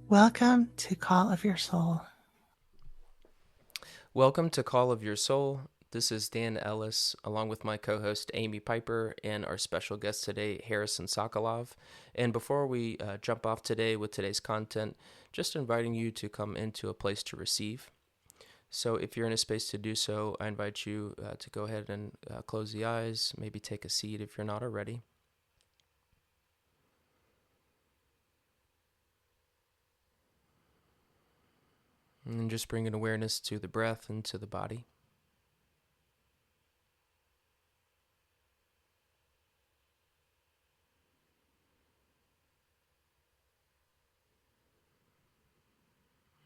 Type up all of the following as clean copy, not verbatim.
Welcome to Call of Your Soul. Welcome to Call of Your Soul. This is Dan Ellis, along with my co host Amy Piper and our special guest today, Harrison Sokolov. And before we jump off today with today's content, just inviting you to come into a place to receive. So if you're in a space to do so, I invite you to go ahead and close the eyes, maybe take a seat if you're not already. And just bring an awareness to the breath and to the body.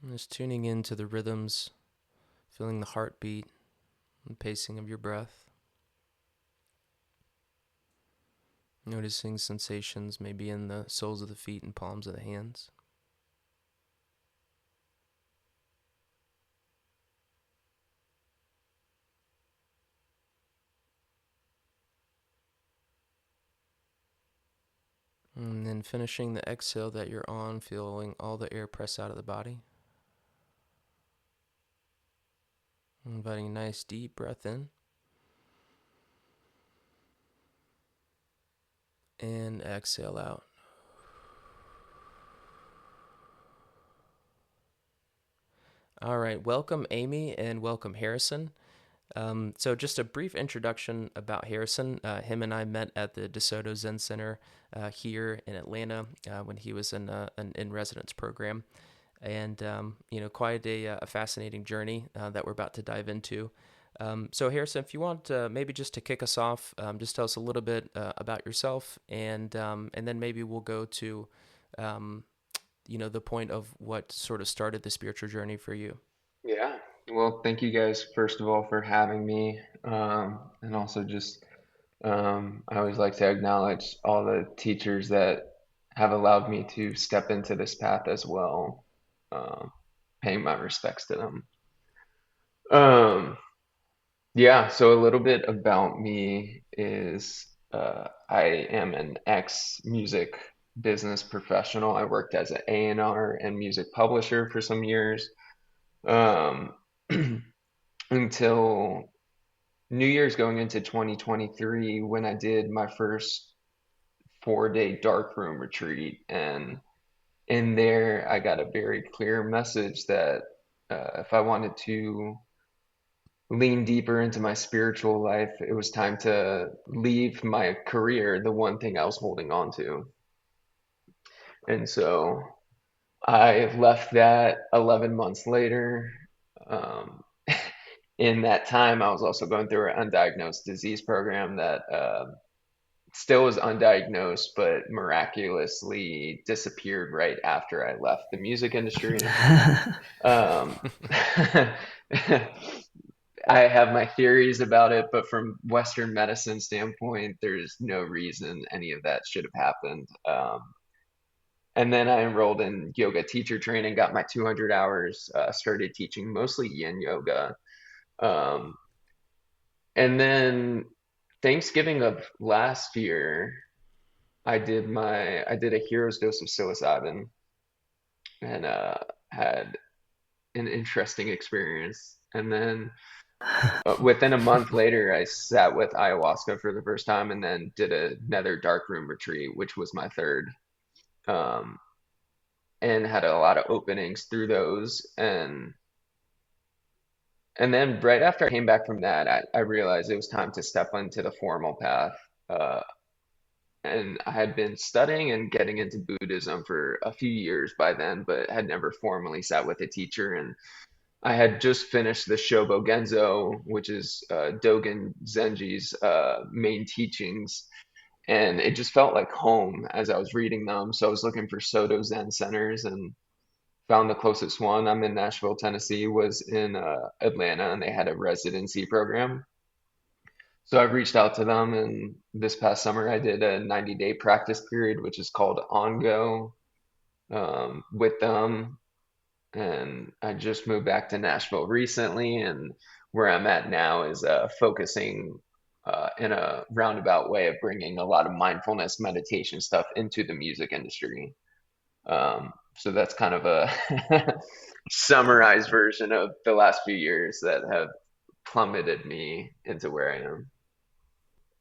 And just tuning into the rhythms, feeling the heartbeat and pacing of your breath. Noticing sensations maybe in the soles of the feet and palms of the hands. And then finishing the exhale that you're on, feeling all the air press out of the body. Inviting a nice deep breath in. And exhale out. All right, welcome Amy and welcome Harrison. So just a brief introduction about Harrison. Him and I met at the DeSoto Zen Center here in Atlanta when he was in an in-residence program. And, quite a fascinating journey that we're about to dive into. So Harrison, if you want maybe just to kick us off, just tell us a little bit about yourself, and then maybe we'll go to, the point of what sort of started the spiritual journey for you. Yeah. Well, thank you guys, first of all, for having me. And also just, I always like to acknowledge all the teachers that have allowed me to step into this path as well, um, paying my respects to them. Um, yeah, so a little bit about me is I am an ex-music business professional. I worked as an A&R and music publisher for some years. Um, until New Year's going into 2023 when I did my first 4-day dark room retreat. And in there, I got a very clear message that if I wanted to lean deeper into my spiritual life, it was time to leave my career, the one thing I was holding on to. And so I left that 11 months later. Um, in that time, I was also going through an undiagnosed disease program that still was undiagnosed, but miraculously disappeared right after I left the music industry. Um, I have my theories about it, but from Western medicine standpoint, there's no reason any of that should have happened. And then I enrolled in yoga teacher training, got my 200 hours, started teaching mostly yin yoga. Um, And then Thanksgiving of last year, I did a hero's dose of psilocybin and had an interesting experience. And then within a month later, I sat with ayahuasca for the first time, and then did another dark room retreat, which was my third, um, and had a lot of openings through those. And then right after I came back from that, I realized it was time to step into the formal path. Uh, and I had been studying and getting into Buddhism for a few years by then, but had never formally sat with a teacher. And I had just finished the Shobo Genzo, which is Dogen Zenji's main teachings, and it just felt like home as I was reading them. So I was looking for Soto Zen centers and found the closest one. I'm in Nashville, Tennessee, was in Atlanta, and they had a residency program. So I've reached out to them, and this past summer I did a 90-day practice period, which is called On-Go, with them. And I just moved back to Nashville recently, and where I'm at now is focusing in a roundabout way of bringing a lot of mindfulness meditation stuff into the music industry. So that's kind of a summarized version of the last few years that have plummeted me into where I am.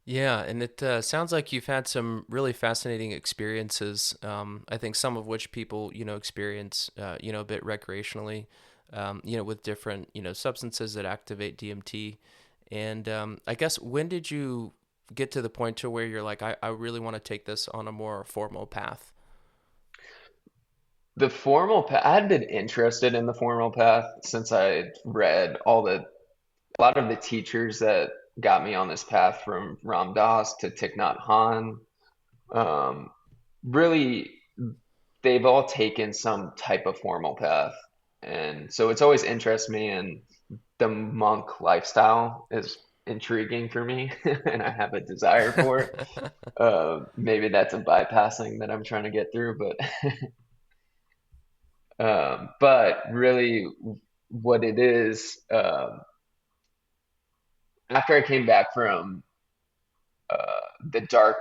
Yeah, and it sounds like you've had some really fascinating experiences. I think some of which people, experience, a bit recreationally, with different, substances that activate DMT. And I guess when did you get to the point to where you're like, I really want to take this on a more formal path? The formal path, I had been interested in the formal path since I read a lot of the teachers that got me on this path from Ram Dass to Thich Nhat Hanh. Um, Really, they've all taken some type of formal path. And so it's always interested me, and the monk lifestyle is intriguing for me, and I have a desire for it. Maybe that's a bypassing that I'm trying to get through, but really, what it is, after I came back from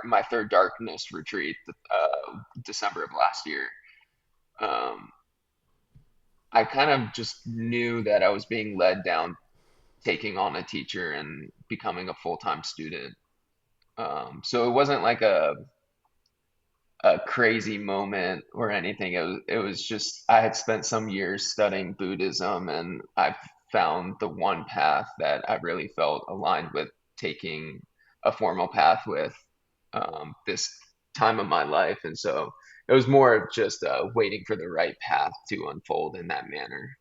my third darkness retreat, December of last year, um, I kind of just knew that I was being led down taking on a teacher and becoming a full-time student. So it wasn't like a crazy moment or anything. It was just I had spent some years studying Buddhism, and I found the one path that I really felt aligned with taking a formal path with this time of my life. And so it was more of just waiting for the right path to unfold in that manner.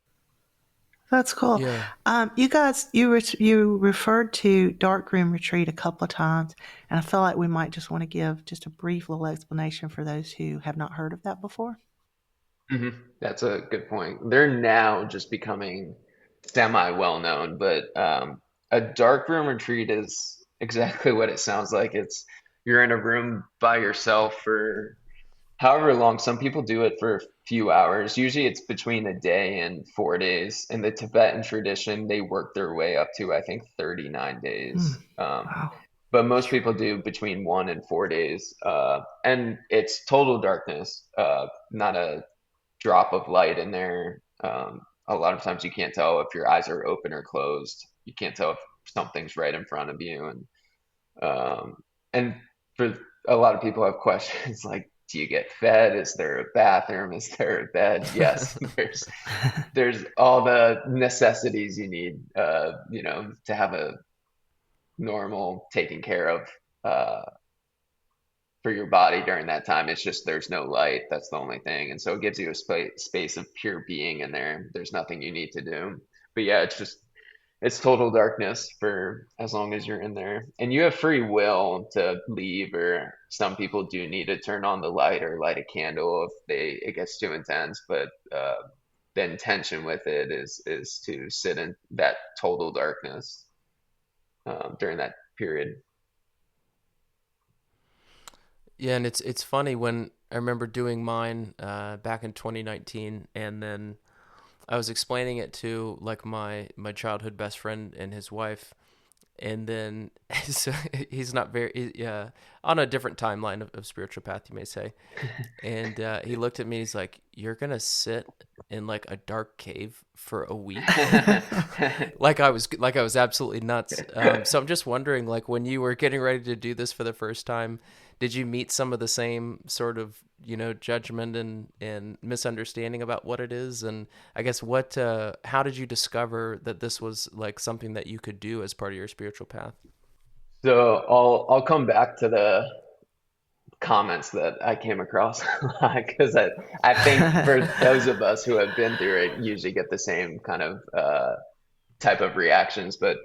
That's cool. Yeah. You guys, you referred to Dark Room Retreat a couple of times, and I feel like we might just want to give just a brief little explanation for those who have not heard of that before. hmm That's a good point. They're now just becoming semi well known, but a dark room retreat is exactly what it sounds like. It's you're in a room by yourself for however long. Some people do it for a few hours. Usually it's between a day and 4 days. In the Tibetan tradition, they work their way up to, I think, 39 Hmm. days. Wow. But most people do between 1 and 4 days. And it's total darkness, not a drop of light in there. A lot of times you can't tell if your eyes are open or closed. You can't tell if something's right in front of you. And for a lot of people have questions like, do you get fed? Is there a bathroom? Is there a bed? Yes, there's all the necessities you need, to have a normal taken care of uh, for your body during that time. It's just there's no light. That's the only thing. And so it gives you a space of pure being in there. There's nothing you need to do. But yeah, it's total darkness for as long as you're in there. And you have free will to leave, or some people do need to turn on the light or light a candle if it gets too intense. But the intention with it is to sit in that total darkness during that period. Yeah, and it's funny when I remember doing mine back in 2019, and then I was explaining it to like my childhood best friend and his wife, and then so he's not yeah, on a different timeline of spiritual path, you may say. And he looked at me, he's like, "You're gonna sit in like a dark cave for a week?" Like I was absolutely nuts. So I'm just wondering, like, when you were getting ready to do this for the first time, did you meet some of the same sort of, judgment and misunderstanding about what it is? And I guess how did you discover that this was like something that you could do as part of your spiritual path? So I'll come back to the comments that I came across because I think for those of us who have been through it, usually get the same kind of type of reactions. But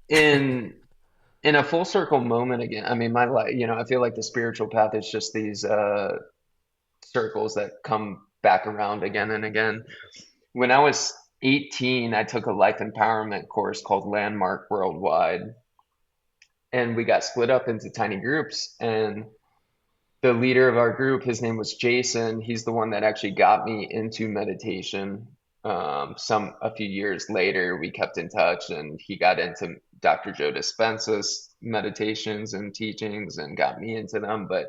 in in a full circle moment again, I mean, my life, I feel like the spiritual path is just these circles that come back around again and again. When I was 18, I took a life empowerment course called Landmark Worldwide, and we got split up into tiny groups. And the leader of our group, his name was Jason. He's the one that actually got me into meditation. A few years later, we kept in touch, and he got into Dr. Joe Dispenza's meditations and teachings, and got me into them. But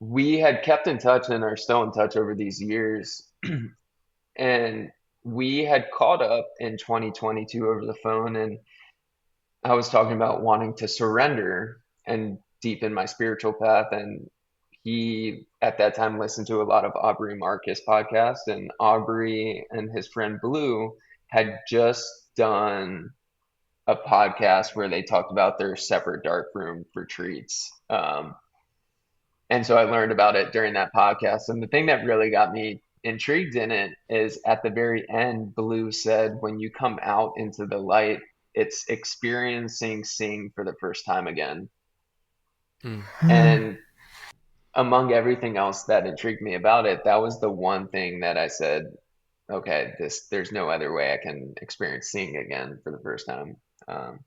we had kept in touch and are still in touch over these years. And we had caught up in 2022 over the phone, and I was talking about wanting to surrender and deepen my spiritual path. And he, at that time, listened to a lot of Aubrey Marcus podcasts, and Aubrey and his friend Blue had just done a podcast where they talked about their separate dark room retreats. And so I learned about it during that podcast. And the thing that really got me intrigued in it is at the very end, Blue said, when you come out into the light, it's experiencing seeing for the first time again. Mm. Mm. And among everything else that intrigued me about it, that was the one thing that I said, okay, there's no other way I can experience seeing again for the first time. Um,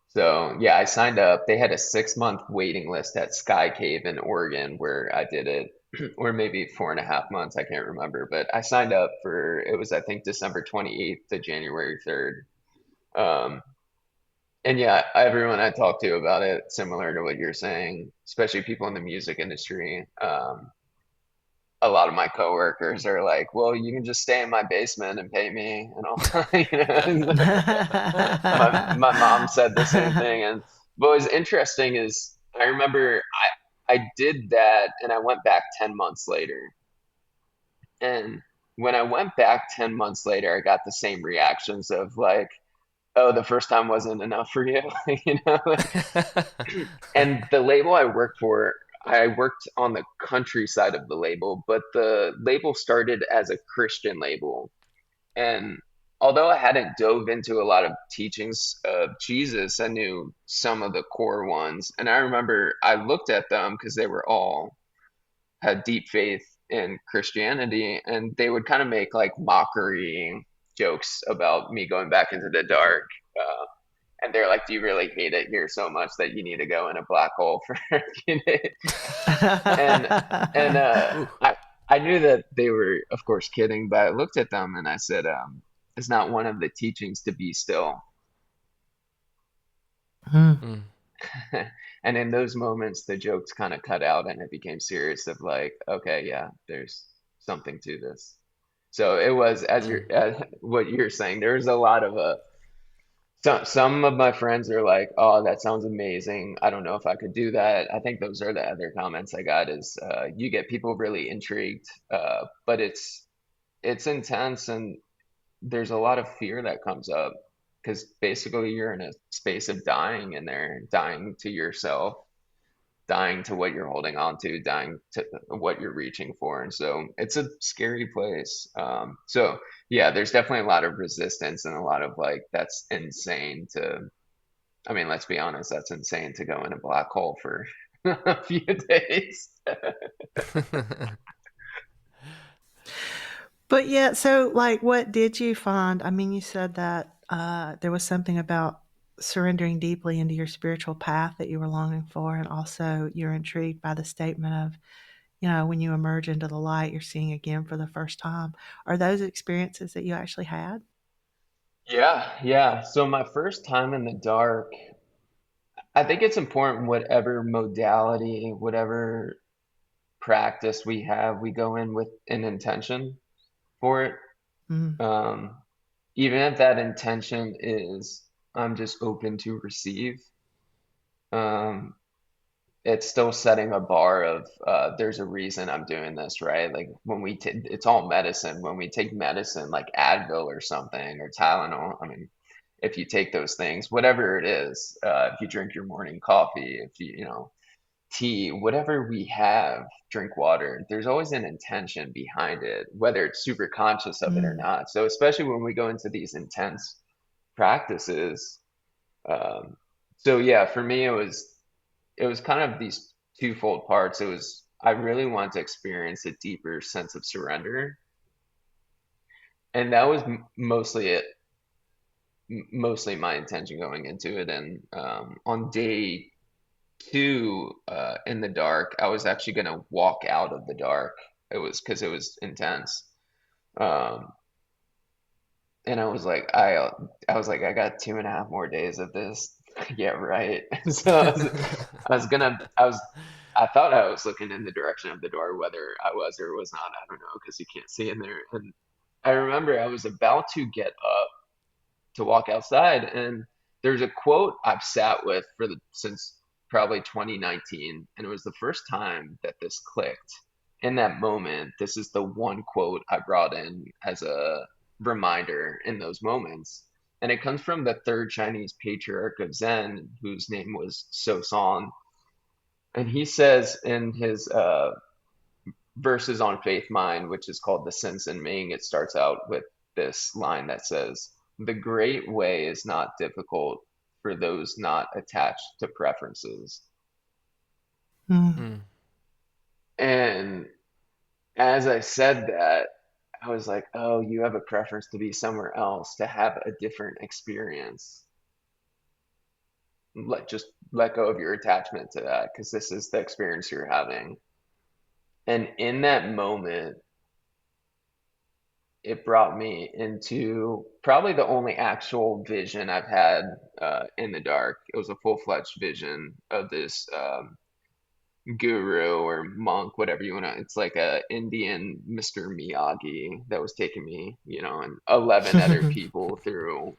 So yeah, I signed up. They had a 6 month waiting list at Sky Cave in Oregon where I did it, or maybe 4.5 months, I can't remember. But I signed up for it was I think December 28th to January 3rd. Um, and yeah, everyone I talked to about it, similar to what you're saying, especially people in the music industry. A lot of my coworkers are like, "Well, you can just stay in my basement and pay me," and all. My mom said the same thing. And what was interesting is I remember I did that and I went back 10 months later. And when I went back 10 months later, I got the same reactions of like, oh, the first time wasn't enough for you, you know? And the label I worked for, I worked on the country side of the label, but the label started as a Christian label. And although I hadn't dove into a lot of teachings of Jesus, I knew some of the core ones. And I remember I looked at them because they were all had deep faith in Christianity, and they would kind of make like mockery jokes about me going back into the dark. Uh, and they're like, "Do you really hate it here so much that you need to go in a black hole for a few days?" And and Ooh. I knew that they were, of course, kidding, but I looked at them and I said, "It's not one of the teachings to be still." Mm. Mm. And in those moments, the jokes kind of cut out, and it became serious. Of like, okay, yeah, there's something to this. So it was as Mm. you're what you're saying. There's a lot of some of my friends are like, "Oh, that sounds amazing. I don't know if I could do that." I think those are the other comments I got is you get people really intrigued, but it's intense and there's a lot of fear that comes up because basically you're in a space of dying in there, dying to yourself, dying to what you're holding on to, dying to what you're reaching for. And so it's a scary place. So yeah, there's definitely a lot of resistance and a lot of like, that's insane to, I mean, let's be honest, that's insane to go in a black hole for a few days. But yeah, so like, what did you find? I mean, you said that there was something about surrendering deeply into your spiritual path that you were longing for, and also you're intrigued by the statement of, when you emerge into the light, you're seeing again for the first time. Are those experiences that you actually had? Yeah, yeah. So my first time in the dark, I think it's important, whatever modality, whatever practice we have, we go in with an intention for it. Mm, Um, Even if that intention is I'm just open to receive, um, it's still setting a bar of there's a reason I'm doing this, right? Like when we it's all medicine. When we take medicine like Advil or something or Tylenol, I mean, if you take those things, whatever it is, if you drink your morning coffee, if you tea, whatever we have, drink water, there's always an intention behind it, whether it's super conscious of it or mm, not. So especially when we go into these intense practices, um, so yeah, for me it was kind of these twofold parts. It was I really wanted to experience a deeper sense of surrender, and that was mostly it, mostly my intention going into it. And on day two, in the dark, I was actually going to walk out of the dark. It was because it was intense. Um, and I was like, I got 2.5 more days of this. Yeah, right. So I was gonna, I thought I was looking in the direction of the door, whether I was or was not, I don't know, because you can't see in there. And I remember I was about to get up to walk outside, and there's a quote I've sat with since probably 2019, and it was the first time that this clicked. In that moment, this is the one quote I brought in as a reminder in those moments. And it comes from the third Chinese patriarch of Zen, whose name was So San. And he says in his verses on Faith Mind, which is called the Sense and Ming, it starts out with this line that says, "The great way is not difficult for those not attached to preferences." Mm. Mm. And as I said that, I was like, oh, you have a preference to be somewhere else, to have a different experience. Just let go of your attachment to that, because this is the experience you're having. And in that moment, it brought me into probably the only actual vision I've had in the dark. It was a full-fledged vision of this guru or monk, whatever you want to. It's like a Indian Mr. Miyagi that was taking me, and 11 other people through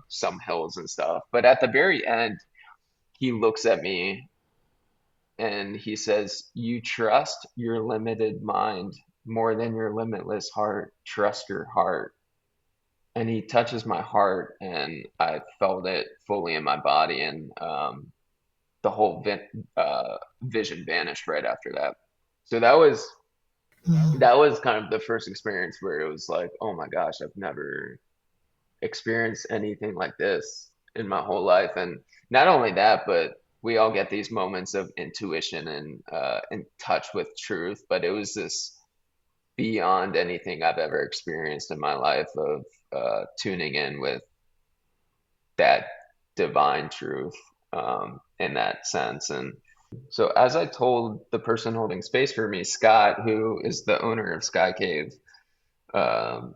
some hills and stuff. But at the very end, he looks at me and he says, "You trust your limited mind more than your limitless heart. Trust your heart." And he touches my heart, and I felt it fully in my body, and the whole vision vanished right after that. So Mm. that was kind of the first experience where it was like, oh my gosh, I've never experienced anything like this in my whole life. And not only that, but we all get these moments of intuition and in touch with truth. But it was this beyond anything I've ever experienced in my life of tuning in with that divine truth in that sense. And so, as I told the person holding space for me, Scott, who is the owner of Sky Cave, um,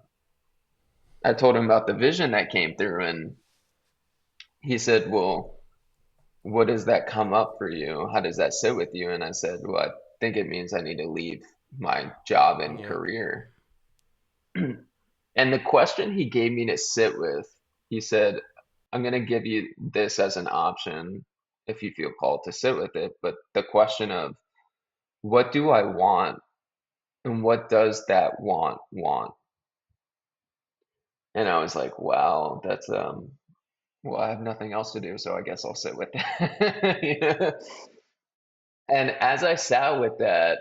I told him about the vision that came through, and he said, "Well, what does that come up for you? How does that sit with you?" And I said, "Well, I think it means I need to leave my job and Yep. career." And the question he gave me to sit with, he said, "I'm going to give you this as an option if you feel called to sit with it. But the question of what do I want and what does that want?" And I was like, wow, that's well, I have nothing else to do, so I guess I'll sit with that. Yeah. And as I sat with that,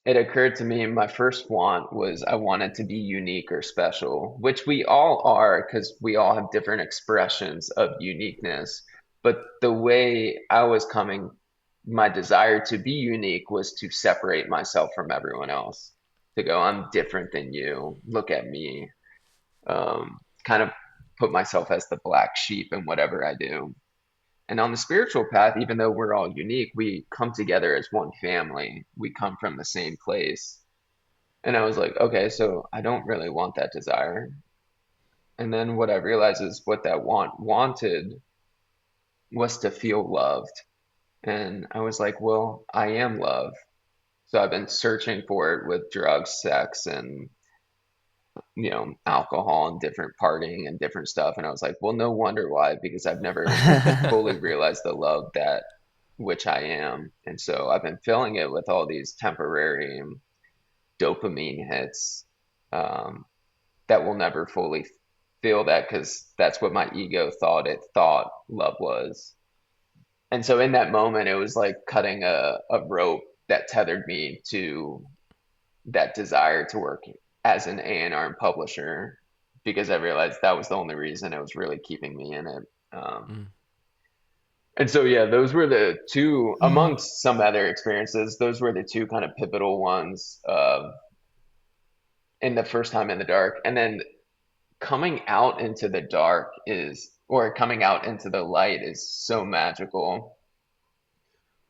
it occurred to me my first want was I wanted to be unique or special, which we all are because we all have different expressions of uniqueness. But the way I was coming, my desire to be unique was to separate myself from everyone else, to go, I'm different than you. Look at me. Kind of put myself as the black sheep in whatever I do. And on the spiritual path, even though we're all unique, we come together as one family. We come from the same place. And I was like, okay, so I don't really want that desire. And then what I realized is what that wanted was to feel loved. And I was like, well, I am love. So I've been searching for it with drugs, sex, and alcohol and different partying and different stuff. And I was like, well, no wonder why, because I've never fully realized the love that which I am. And so I've been filling it with all these temporary dopamine hits that will never fully feel that because that's what my ego thought it thought love was. And so in that moment, it was like cutting a rope that tethered me to that desire to work as an A&R and publisher because I realized that was the only reason it was really keeping me in it. Um, Mm. and so, yeah, those were the two, Mm. amongst some other experiences, those were the two kind of pivotal ones in the first time in the dark. And then coming out into the dark or coming out into the light is so magical.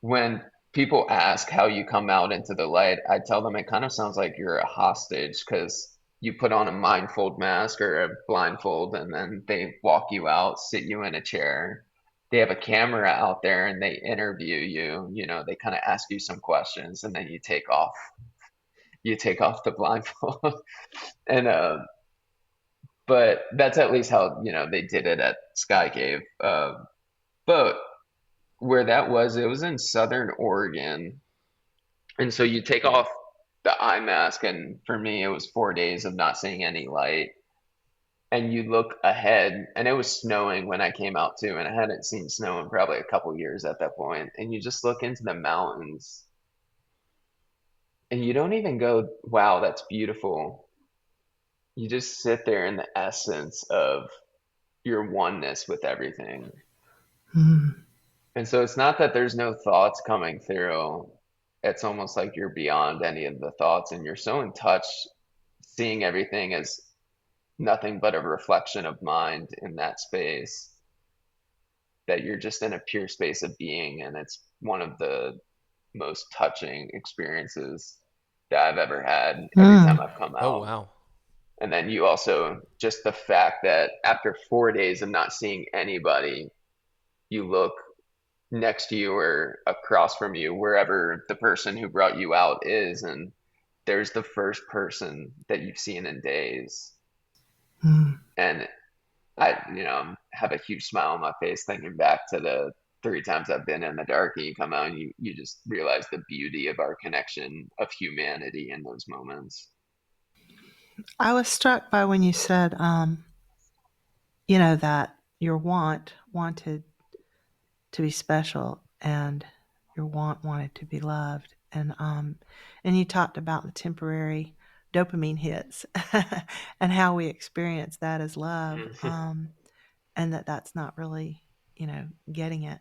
When people ask how you come out into the light, I tell them it kind of sounds like you're a hostage because you put on a mindfold mask or a blindfold and then they walk you out, sit you in a chair, they have a camera out there and they interview you, they kind of ask you some questions and then you take off the blindfold. And but that's at least how, they did it at Sky Cave. But where that was, it was in Southern Oregon. And so you take off the eye mask, and for me, it was 4 days of not seeing any light. And you look ahead, and it was snowing when I came out too, and I hadn't seen snow in probably a couple years at that point. And you just look into the mountains, and you don't even go, "Wow, that's beautiful." You just sit there in the essence of your oneness with everything. Mm. And so it's not that there's no thoughts coming through. It's almost like you're beyond any of the thoughts, and you're so in touch, seeing everything as nothing but a reflection of mind in that space, that you're just in a pure space of being. And it's one of the most touching experiences that I've ever had every time Mm. I've come Oh, out. wow. And then you also, just the fact that after 4 days of not seeing anybody, you look next to you or across from you, wherever the person who brought you out is, and there's the first person that you've seen in days. Mm. And I have a huge smile on my face thinking back to the 3 times I've been in the dark, and you come out and you just realize the beauty of our connection of humanity in those moments. I was struck by when you said, that your wanted to be special, and your wanted to be loved, and you talked about the temporary dopamine hits and how we experience that as love, and that's not really, getting it.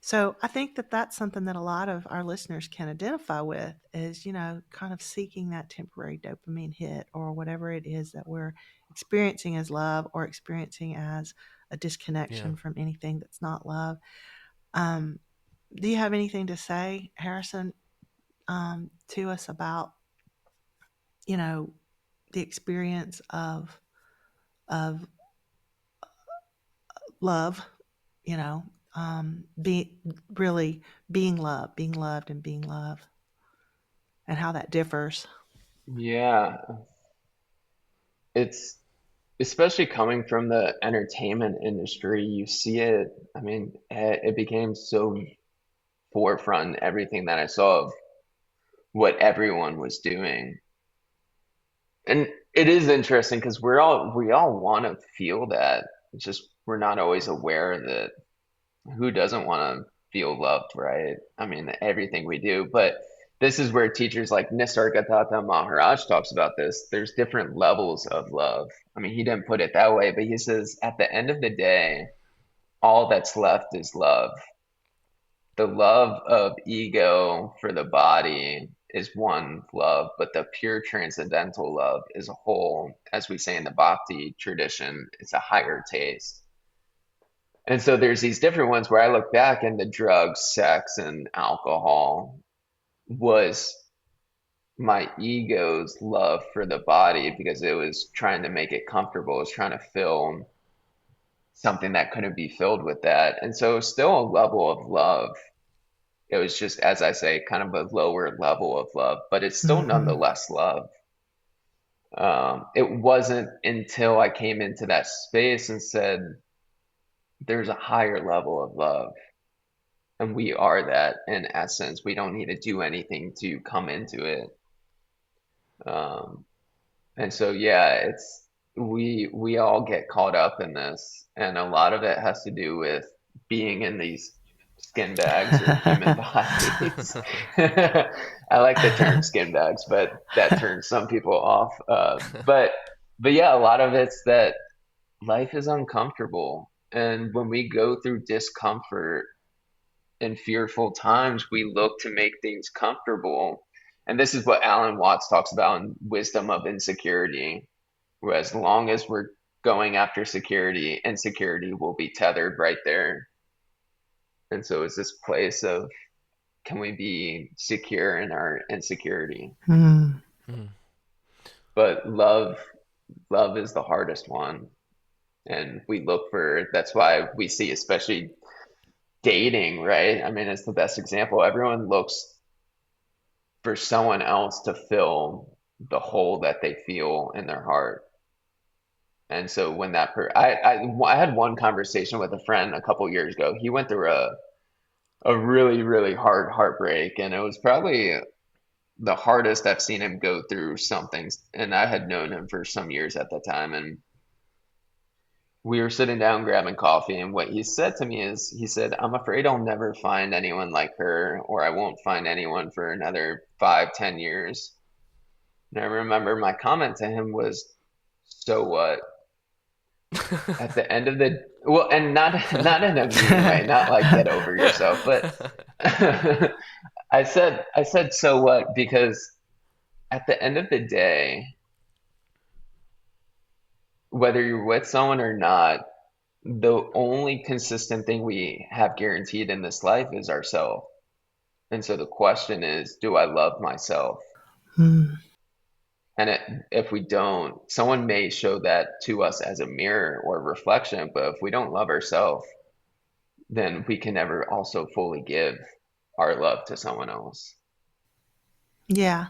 So I think that that's something that a lot of our listeners can identify with, is, kind of seeking that temporary dopamine hit, or whatever it is that we're experiencing as love, or experiencing as a Yeah. disconnection from anything that's not love. Um, do you have anything to say, Harrison, to us about, you know, the experience of love, be really being loved and being loved, and how that differs? Yeah, it's especially coming from the entertainment industry, you see it. I mean, it became so forefront, everything that I saw of what everyone was doing. And it is interesting because we all want to feel that. It's just we're not always aware that who doesn't want to feel loved, right? I mean, everything we do. But this is where teachers like Nisargadatta Maharaj talks about this. There's different levels of love. I mean, he didn't put it that way, but he says at the end of the day, all that's left is love. The love of ego for the body is one love, but the pure transcendental love is a whole, as we say in the Bhakti tradition, it's a higher taste. And so there's these different ones where I look back, and the drugs, sex, and alcohol was my ego's love for the body because it was trying to make it comfortable. It was trying to fill something that couldn't be filled with that. And so it was still a level of love. It was just, as I say, kind of a lower level of love, but it's still Hmm. nonetheless love. It wasn't until I came into that space and said, there's a higher level of love. And we are that in essence. We don't need to do anything to come into it. Um, and so, yeah, we all get caught up in this, and a lot of it has to do with being in these skin bags or human bodies. I like the term skin bags, but that turns some people off. But yeah, a lot of it's that life is uncomfortable, and when we go through discomfort in fearful times, we look to make things comfortable. And this is what Alan Watts talks about in Wisdom of Insecurity, where as long as we're going after security, insecurity will be tethered right there. And so it's this place of, can we be secure in our insecurity? Mm. Mm. But love is the hardest one. And we look for, that's why we see, especially dating, right? I mean, it's the best example. Everyone looks for someone else to fill the hole that they feel in their heart. And so when I had one conversation with a friend a couple years ago. He went through a really, really hard heartbreak, and it was probably the hardest I've seen him go through something. And I had known him for some years at the time, and we were sitting down grabbing coffee, and what he said to me is, he said, "I'm afraid I'll never find anyone like her, or I won't find anyone for another 5, 10 years." And I remember my comment to him was, "So what?" At the end of the, well, and not in a mean way, not like get over yourself, but I said, "So what?" Because at the end of the day, whether you're with someone or not, the only consistent thing we have guaranteed in this life is ourselves. And so the question is, do I love myself? Hmm. If we don't, someone may show that to us as a mirror or reflection, but if we don't love ourselves, then we can never also fully give our love to someone else. Yeah.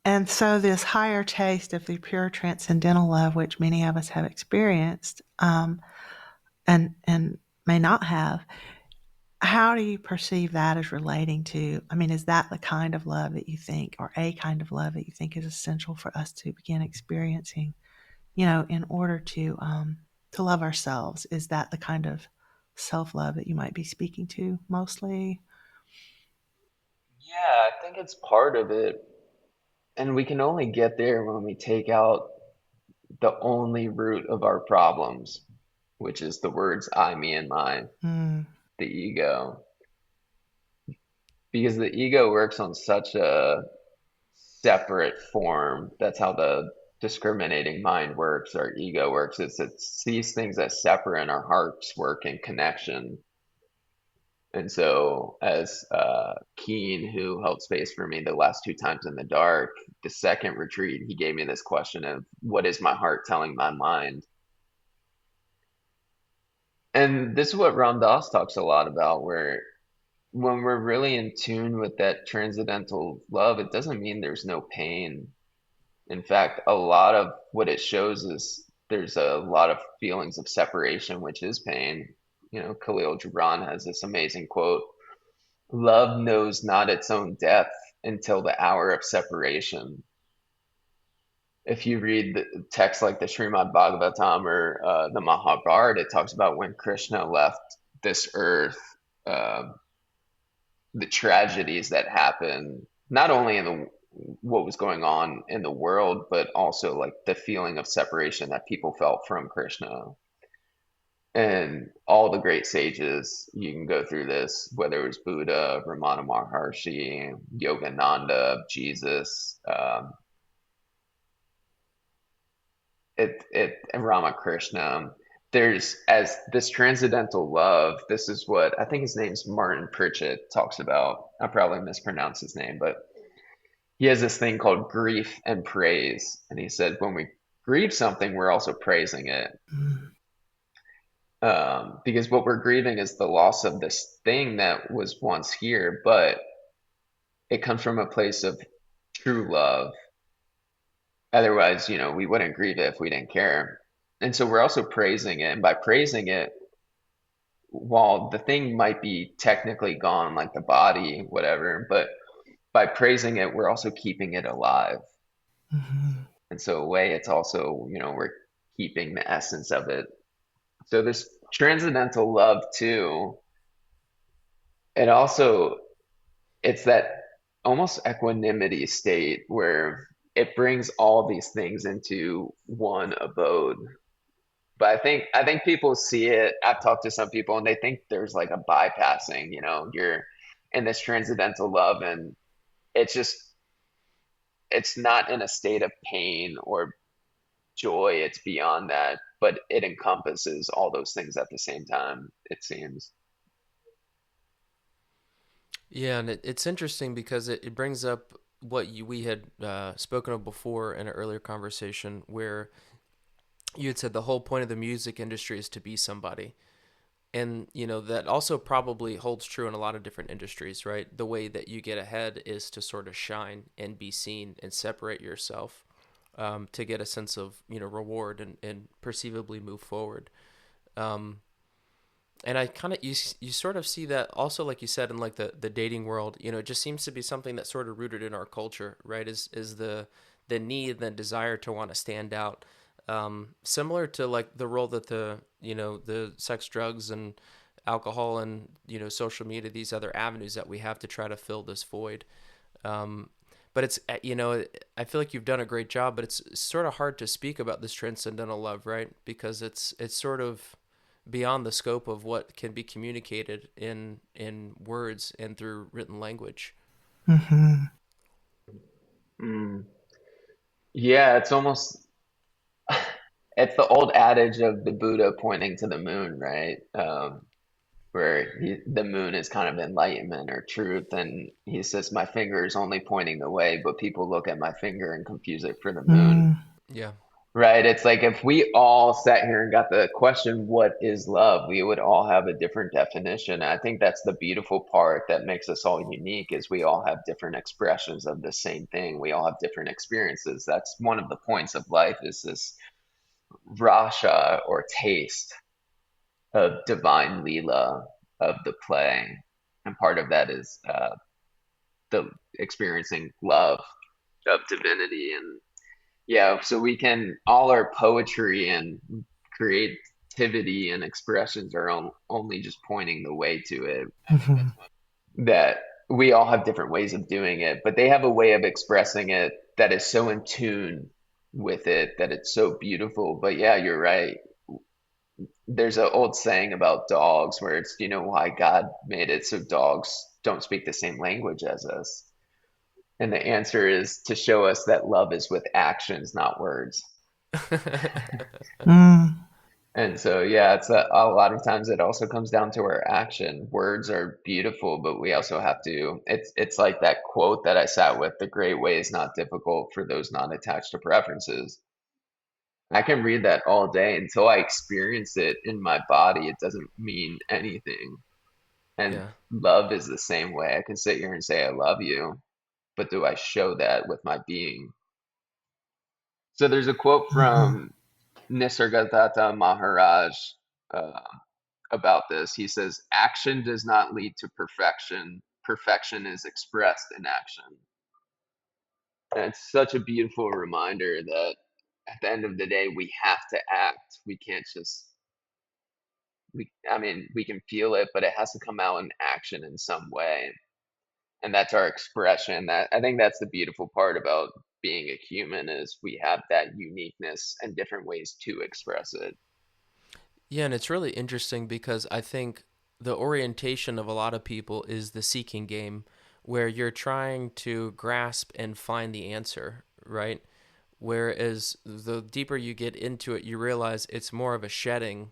And so, this higher taste of the pure transcendental love, which many of us have experienced, and may not have, how do you perceive that as relating to? I mean, is that the kind of love that you think, or a kind of love that you think is essential for us to begin experiencing? In order to love ourselves, is that the kind of self love that you might be speaking to mostly? Yeah, I think it's part of it. And we can only get there when we take out the only root of our problems, which is the words I, me, and mine, Mm, the ego. Because the ego works on such a separate form. That's how the discriminating mind works. Our ego works. It sees things as separate, and our hearts work in connection. And so, as Keen, who held space for me the last two times in the dark, the second retreat, he gave me this question of, what is my heart telling my mind? And this is what Ram Dass talks a lot about, where when we're really in tune with that transcendental love, it doesn't mean there's no pain. In fact, a lot of what it shows is there's a lot of feelings of separation, which is pain. Khalil Gibran has this amazing quote: "Love knows not its own depth until the hour of separation." If you read the texts like the Srimad Bhagavatam or the Mahabharata, it talks about when Krishna left this earth, uh, the tragedies that happened, not only in the what was going on in the world, but also like the feeling of separation that people felt from Krishna. And all the great sages, you can go through this, whether it was Buddha, Ramana Maharshi, Yogananda, Jesus, and Ramakrishna. There's as this transcendental love. This is what I think his name's Martin Pritchett talks about. I probably mispronounced his name, but he has this thing called grief and praise. And he said when we grieve something, we're also praising it. mm, Because what we're grieving is the loss of this thing that was once here, but it comes from a place of true love. Otherwise, we wouldn't grieve it if we didn't care. And so we're also praising it. And by praising it, while the thing might be technically gone, like the body, whatever, but by praising it, we're also keeping it alive. mhm. And so, a way, it's also, we're keeping the essence of it. So, this transcendental love, too, it also, it's that almost equanimity state where it brings all these things into one abode. But I think people see it. I've talked to some people and they think there's like a bypassing, you're in this transcendental love, and it's just it's not in a state of pain or joy. It's beyond that, but it encompasses all those things at the same time, it seems. Yeah, and it's interesting because it brings up what we had spoken of before in an earlier conversation, where you had said the whole point of the music industry is to be somebody. And that also probably holds true in a lot of different industries, right? The way that you get ahead is to sort of shine and be seen and separate yourself, to get a sense of reward and perceivably move forward. um, and I kind of you sort of see that also, like you said, in like the dating world. It just seems to be something that's sort of rooted in our culture, right? Is the need and the desire to want to stand out, similar to like the role that the sex, drugs, and alcohol, and social media, these other avenues that we have to try to fill this void. um, but it's I feel like you've done a great job, but it's sort of hard to speak about this transcendental love, right? Because it's sort of beyond the scope of what can be communicated in words and through written language. Hmm. Mm. Yeah, it's almost it's the old adage of the Buddha pointing to the moon, right? Where the moon is kind of enlightenment or truth, and he says, "My finger is only pointing the way, but people look at my finger and confuse it for the moon." Mm. Yeah. Right? It's like if we all sat here and got the question, "What is love?" we would all have a different definition. I think that's the beautiful part that makes us all unique is we all have different expressions of the same thing. We all have different experiences. That's one of the points of life is this rasha or taste of divine Leela of the play. And part of that is the experiencing love of divinity. And yeah, so we can, all our poetry and creativity and expressions are only just pointing the way to it. Hmm. That we all have different ways of doing it, but they have a way of expressing it that is so in tune with it that it's so beautiful. But yeah, you're right. There's an old saying about dogs where it's, you know, why God made it so dogs don't speak the same language as us. And the answer is to show us that love is with actions, not words. Mm. And so, yeah, it's a lot of times it also comes down to our action. Words are beautiful, but we also have to, it's like that quote that I sat with, the great way is not difficult for those not attached to preferences. I can read that all day until I experience it in my body. It doesn't mean anything. And Yeah. love is the same way. I can sit here and say I love you, but do I show that with my being? So there's a quote Mhm. from Nisargadatta Maharaj uh, about this. He says, "Action does not lead to perfection. Perfection is expressed in action." And it's such a beautiful reminder that at the end of the day, we have to act. We can't just I mean, we can feel it, but it has to come out in action in some way. And that's our expression. That I think that's the beautiful part about being a human is we have that uniqueness and different ways to express it. Yeah, and it's really interesting because I think the orientation of a lot of people is the seeking game, where you're trying to grasp and find the answer, right? Whereas the deeper you get into it, you realize it's more of a shedding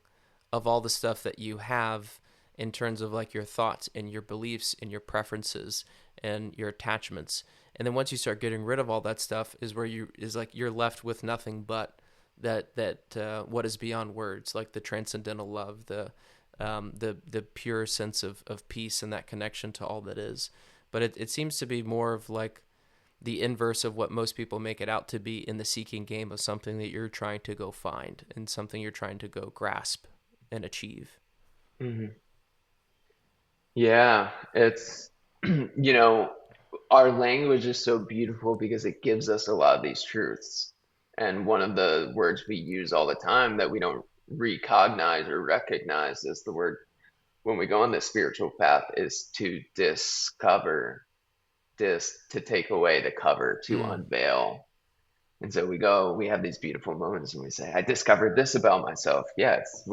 of all the stuff that you have in terms of like your thoughts and your beliefs and your preferences and your attachments. And then once you start getting rid of all that stuff is where you is like you're left with nothing but that what is beyond words, like the transcendental love, the pure sense of peace and that connection to all that is. But it seems to be more of like the inverse of what most people make it out to be in the seeking game of something that you're trying to go find and something you're trying to go grasp and achieve. Hmm. Yeah, it's, you know, our language is so beautiful because it gives us a lot of these truths. And one of the words we use all the time that we don't recognize or recognize is the word when we go on this spiritual path is to discover, to take away the cover, to Mm, unveil. And so we go, we have these beautiful moments and we say, I discovered this about myself. Yes,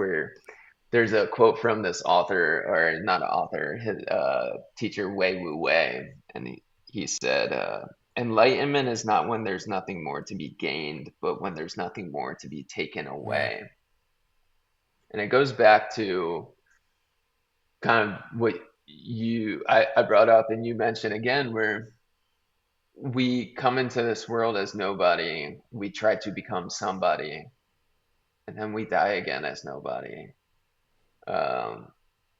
there's a quote from this author, or not an author, his teacher Wei Wu Wei, and he said, "Enlightenment is not when there's nothing more to be gained, but when there's nothing more to be taken yeah. away." And it goes back to kind of what I brought up, and you mentioned again, where we come into this world as nobody, we try to become somebody, and then we die again as nobody. Um,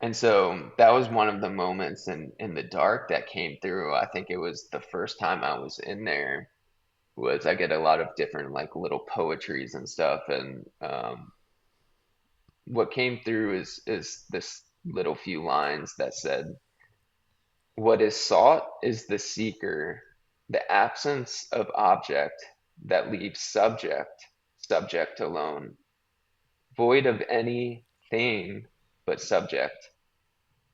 and so that was one of the moments in the dark that came through. I think it was the first time I was in there was I get a lot of different like little poetries and stuff. And what came through is this little few lines that said, "What is sought is the seeker, the absence of object that leaves subject alone, void of any thing but subject,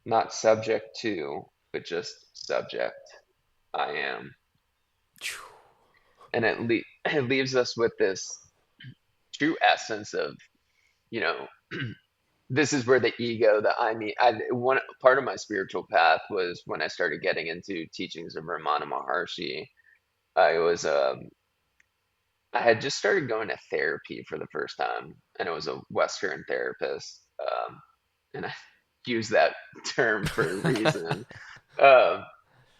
not subject to, but just subject. I am." And it leaves us with this true essence of, you know, this is where the ego, the I mean, one part of my spiritual path was when I started getting into teachings of Ramana Maharshi. I was I had just started going to therapy for the first time, and it was a Western therapist, and I use that term for a reason. Um,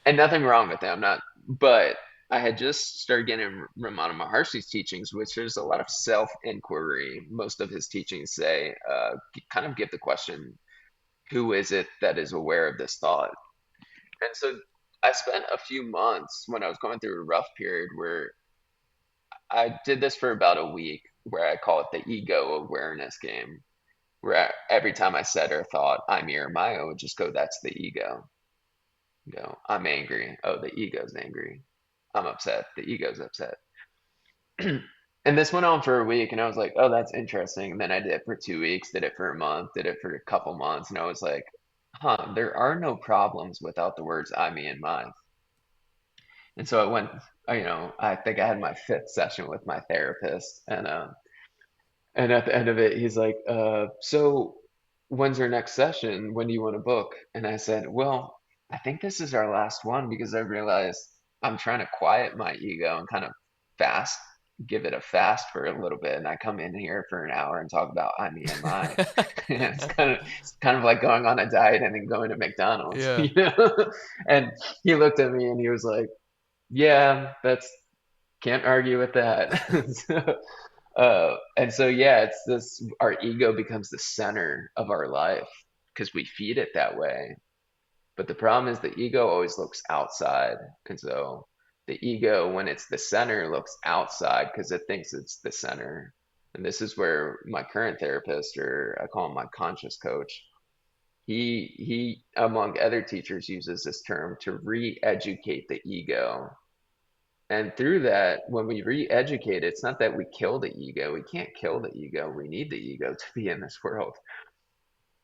and nothing wrong with them, not, but I had just started getting Ramana Maharshi's teachings, which is a lot of self-inquiry. Most of his teachings say, kind of give the question, who is it that is aware of this thought? And so I spent a few months when I was going through a rough period where I did this for about a week, where I call it the ego awareness game, where every time I said or thought, "I'm me or my," I would just go, "That's the ego." I'm angry. Oh, the ego's angry. I'm upset. The ego's upset. And this went on for a week, and I was like, "Oh, that's interesting." And then I did it for 2 weeks, did it for a month, did it for a couple months, and I was like, "Huh, there are no problems without the words I, me, and mine." And so I went, I think I had my fifth session with my therapist, and at the end of it, he's like, "So when's our next session? When do you want to book?" And I said, "Well, I think this is our last one because I realized I'm trying to quiet my ego and kind of fast, give it a fast for a little bit. And I come in here for an hour and talk about I, me, and my." And it's kind of like going on a diet and then going to McDonald's, Yeah. And he looked at me and he was like, "Yeah, that's can't argue with that." And so, yeah, it's this, our ego becomes the center of our life because we feed it that way. But the problem is the ego always looks outside. And so the ego, when it's the center, looks outside because it thinks it's the center. And this is where my current therapist, or I call him my conscious coach, he among other teachers uses this term to re-educate the ego. And through that, when we re-educate, it's not that we kill the ego. We can't kill the ego. We need the ego to be in this world.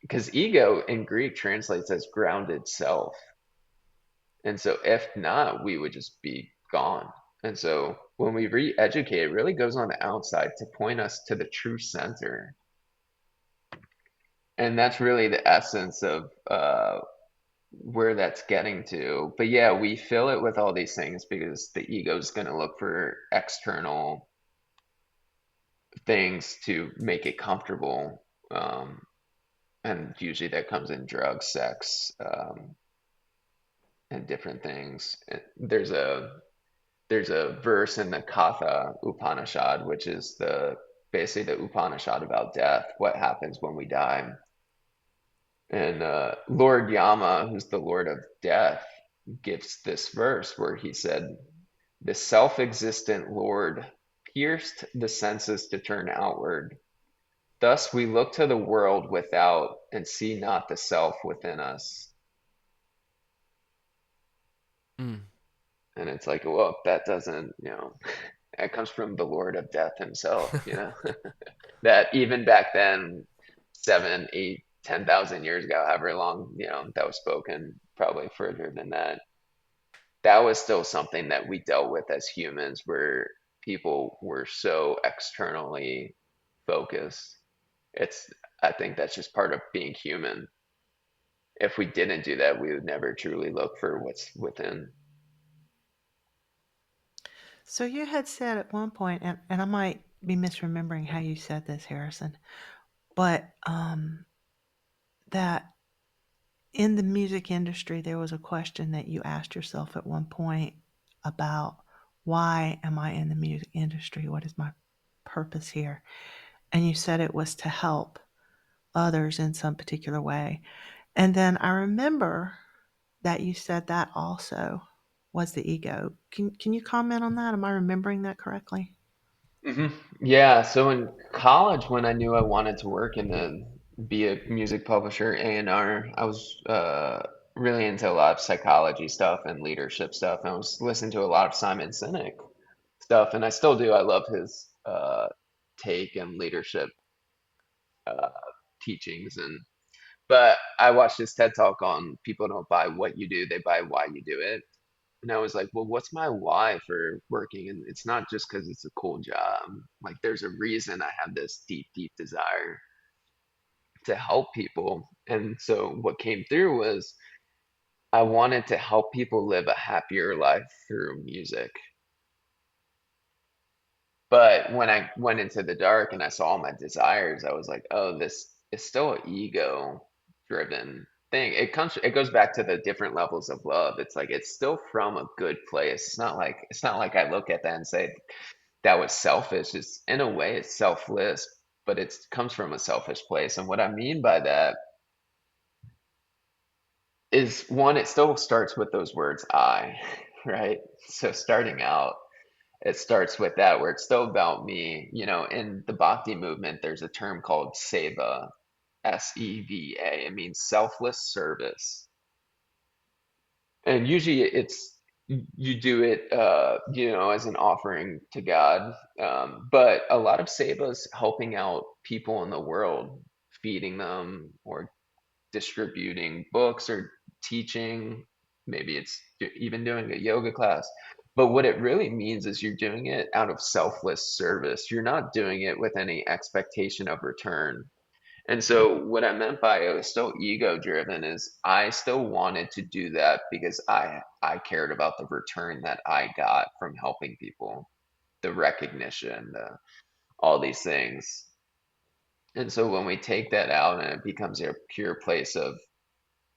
Because ego in Greek translates as grounded self. And so if not, we would just be gone. And so when we re-educate, it really goes on the outside to point us to the true center. And that's really the essence of where that's getting to. But yeah, we fill it with all these things because the ego is going to look for external things to make it comfortable. And usually that comes in drugs, sex, and different things. There's a verse in the Katha Upanishad, which is the basically the Upanishad about death, what happens when we die. And Lord Yama, who's the Lord of Death, gives this verse where he said, "The self-existent Lord pierced the senses to turn outward. Thus we look to the world without and see not the self within us." Mm. And it's like, well, that doesn't, that comes from the Lord of Death himself, that even back then, 7, 8, 10,000 years ago, however long, that was spoken, probably further than that, that was still something that we dealt with as humans, where people were so externally focused. It's, I think that's just part of being human. If we didn't do that, we would never truly look for what's within. So you had said at one point, and I might be misremembering how you said this, Harrison, but that in the music industry, there was a question that you asked yourself at one point about, why am I in the music industry? What is my purpose here? And you said it was to help others in some particular way. And then I remember that you said that also was the ego. Can you comment on that? Am I remembering that correctly? hmm Yeah, so in college, when I knew I wanted to work in the be a music publisher, A&R, I was really into a lot of psychology stuff and leadership stuff. And I was listening to a lot of Simon Sinek stuff, and I still do. I love his take and leadership uh, teachings. And but I watched this TED talk on people don't buy what you do, they buy why you do it. And I was like, well, what's my why for working? And it's not just because it's a cool job. Like, there's a reason I have this deep, deep desire to help people. And so what came through was I wanted to help people live a happier life through music. But when I went into the dark and I saw all my desires, I was like, oh, this is still an ego driven thing. It goes back to the different levels of love. It's like it's still from a good place. It's not like I look at that and say that was selfish. It's in a way it's selfless, but it comes from a selfish place. And what I mean by that is one, it still starts with those words I, right? So starting out it starts with that where it's still about me. In the bhakti movement there's a term called seva, seva. It means selfless service, and usually it's you do it as an offering to God, but a lot of seva is helping out people in the world, feeding them or distributing books or teaching. Maybe it's even doing a yoga class. But what it really means is you're doing it out of selfless service. You're not doing it with any expectation of return. And so, what I meant by it was still ego driven is I still wanted to do that because I cared about the return that I got from helping people, the recognition, all these things. And so, when we take that out and it becomes a pure place of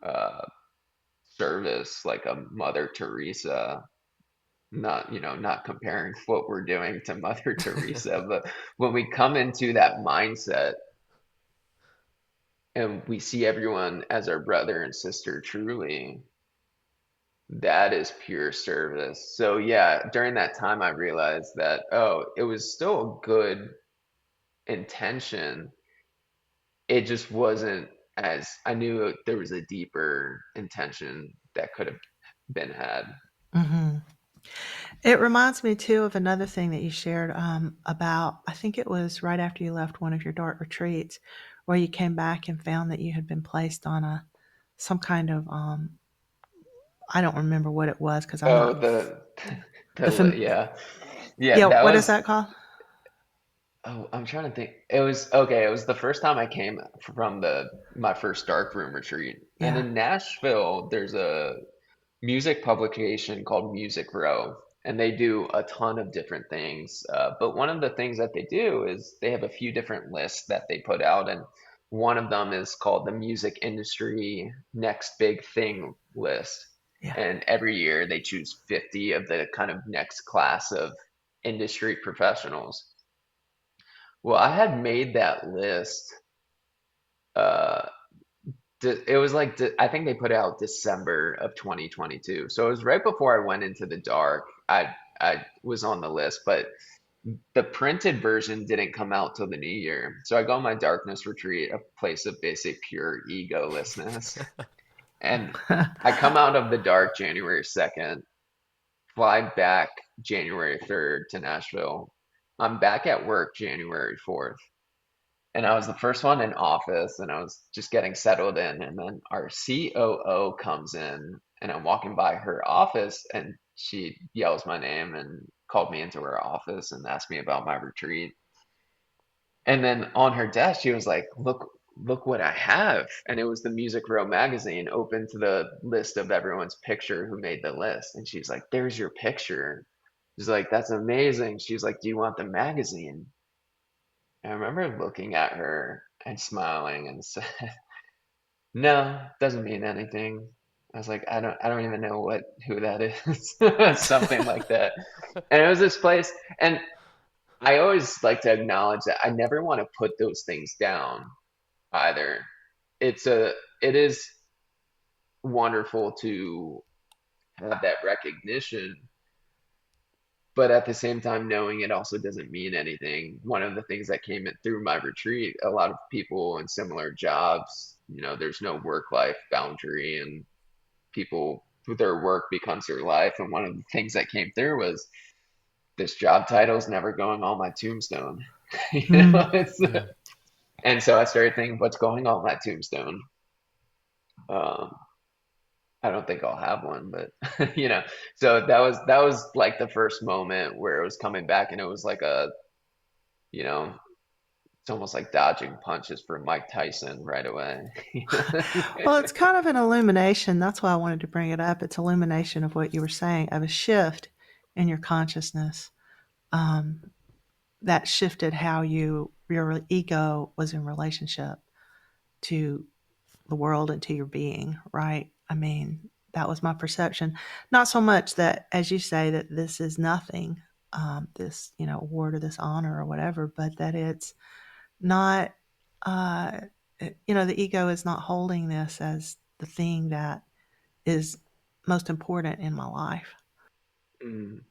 uh, service, like a Mother Teresa, not comparing what we're doing to Mother Teresa, but when we come into that mindset and we see everyone as our brother and sister truly, that is pure service. So yeah, during that time I realized that, oh, it was still a good intention. It just wasn't, as I knew there was a deeper intention that could have been had. Hmm. It reminds me too of another thing that you shared about, I think it was right after you left one of your dark retreats, where you came back and found that you had been placed on a some kind of I don't remember what it was because I'm Oh, not the yeah. Yeah, yeah, that what is was. that called? Oh, I'm trying to think. It was okay. It was the first time I came from the my first dark room retreat. And Yeah. in Nashville, there's a music publication called Music Row, and they do a ton of different things. But one of the things that they do is they have a few different lists that they put out, and one of them is called the Music Industry Next Big Thing list. Yeah. And every year they choose 50 of the kind of next class of industry professionals. Well, I had made that list. Uh, it was like I think they put it out December of 2022, so it was right before I went into the dark. I was on the list, but the printed version didn't come out till the new year. So I go on my darkness retreat, a place of basic pure egolessness, and I come out of the dark January 2nd, fly back January 3rd to Nashville. I'm back at work January 4th. And I was the first one in office and I was just getting settled in. And then our COO comes in and I'm walking by her office and she yells my name and called me into her office and asked me about my retreat. And then on her desk, she was like, look what I have. And it was the Music Row magazine open to the list of everyone's picture who made the list. And she's like, there's your picture. She's like, that's amazing. She's like, do you want the magazine? I remember looking at her and smiling and said, "No, doesn't mean anything." I was like, I don't even know who that is." Something like that. And it was this place, and I always like to acknowledge that I never want to put those things down. either. It is wonderful to have that recognition, but at the same time, knowing it also doesn't mean anything. One of the things that came in through my retreat, a lot of people in similar jobs, there's no work-life boundary, and people, their work becomes their life. And one of the things that came through was this job title is never going on my tombstone. Mm. It's, Yeah. and so I started thinking, what's going on my tombstone? Um, I don't think I'll have one, but so that was like the first moment where it was coming back, and it was like you know, it's almost like dodging punches for Mike Tyson right away. Well, it's kind of an illumination. That's why I wanted to bring it up. It's illumination of what you were saying, of a shift in your consciousness um, that shifted how your ego was in relationship to the world and to your being, right? I mean, that was my perception. Not so much that, as you say, that this is nothing, this, award or this honor or whatever, but that it's not, uh, the ego is not holding this as the thing that is most important in my life. Mm.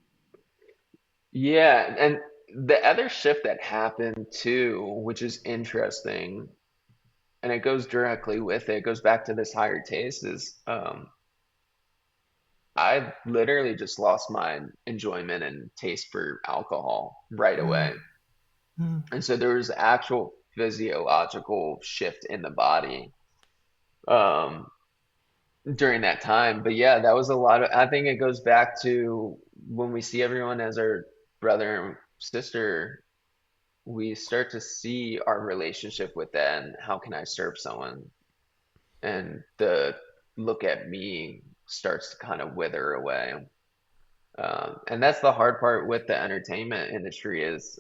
Yeah, and the other shift that happened too, which is interesting, and it goes directly with it, it goes back to this higher taste, is I literally just lost my enjoyment and taste for alcohol right Mm, away. mm, And so there was actual physiological shift in the body um, during that time. But yeah, that was a lot of, I think it goes back to when we see everyone as our brother and sister, we start to see our relationship with that and how can I serve someone? And the look at me starts to kind of wither away. And that's the hard part with the entertainment industry is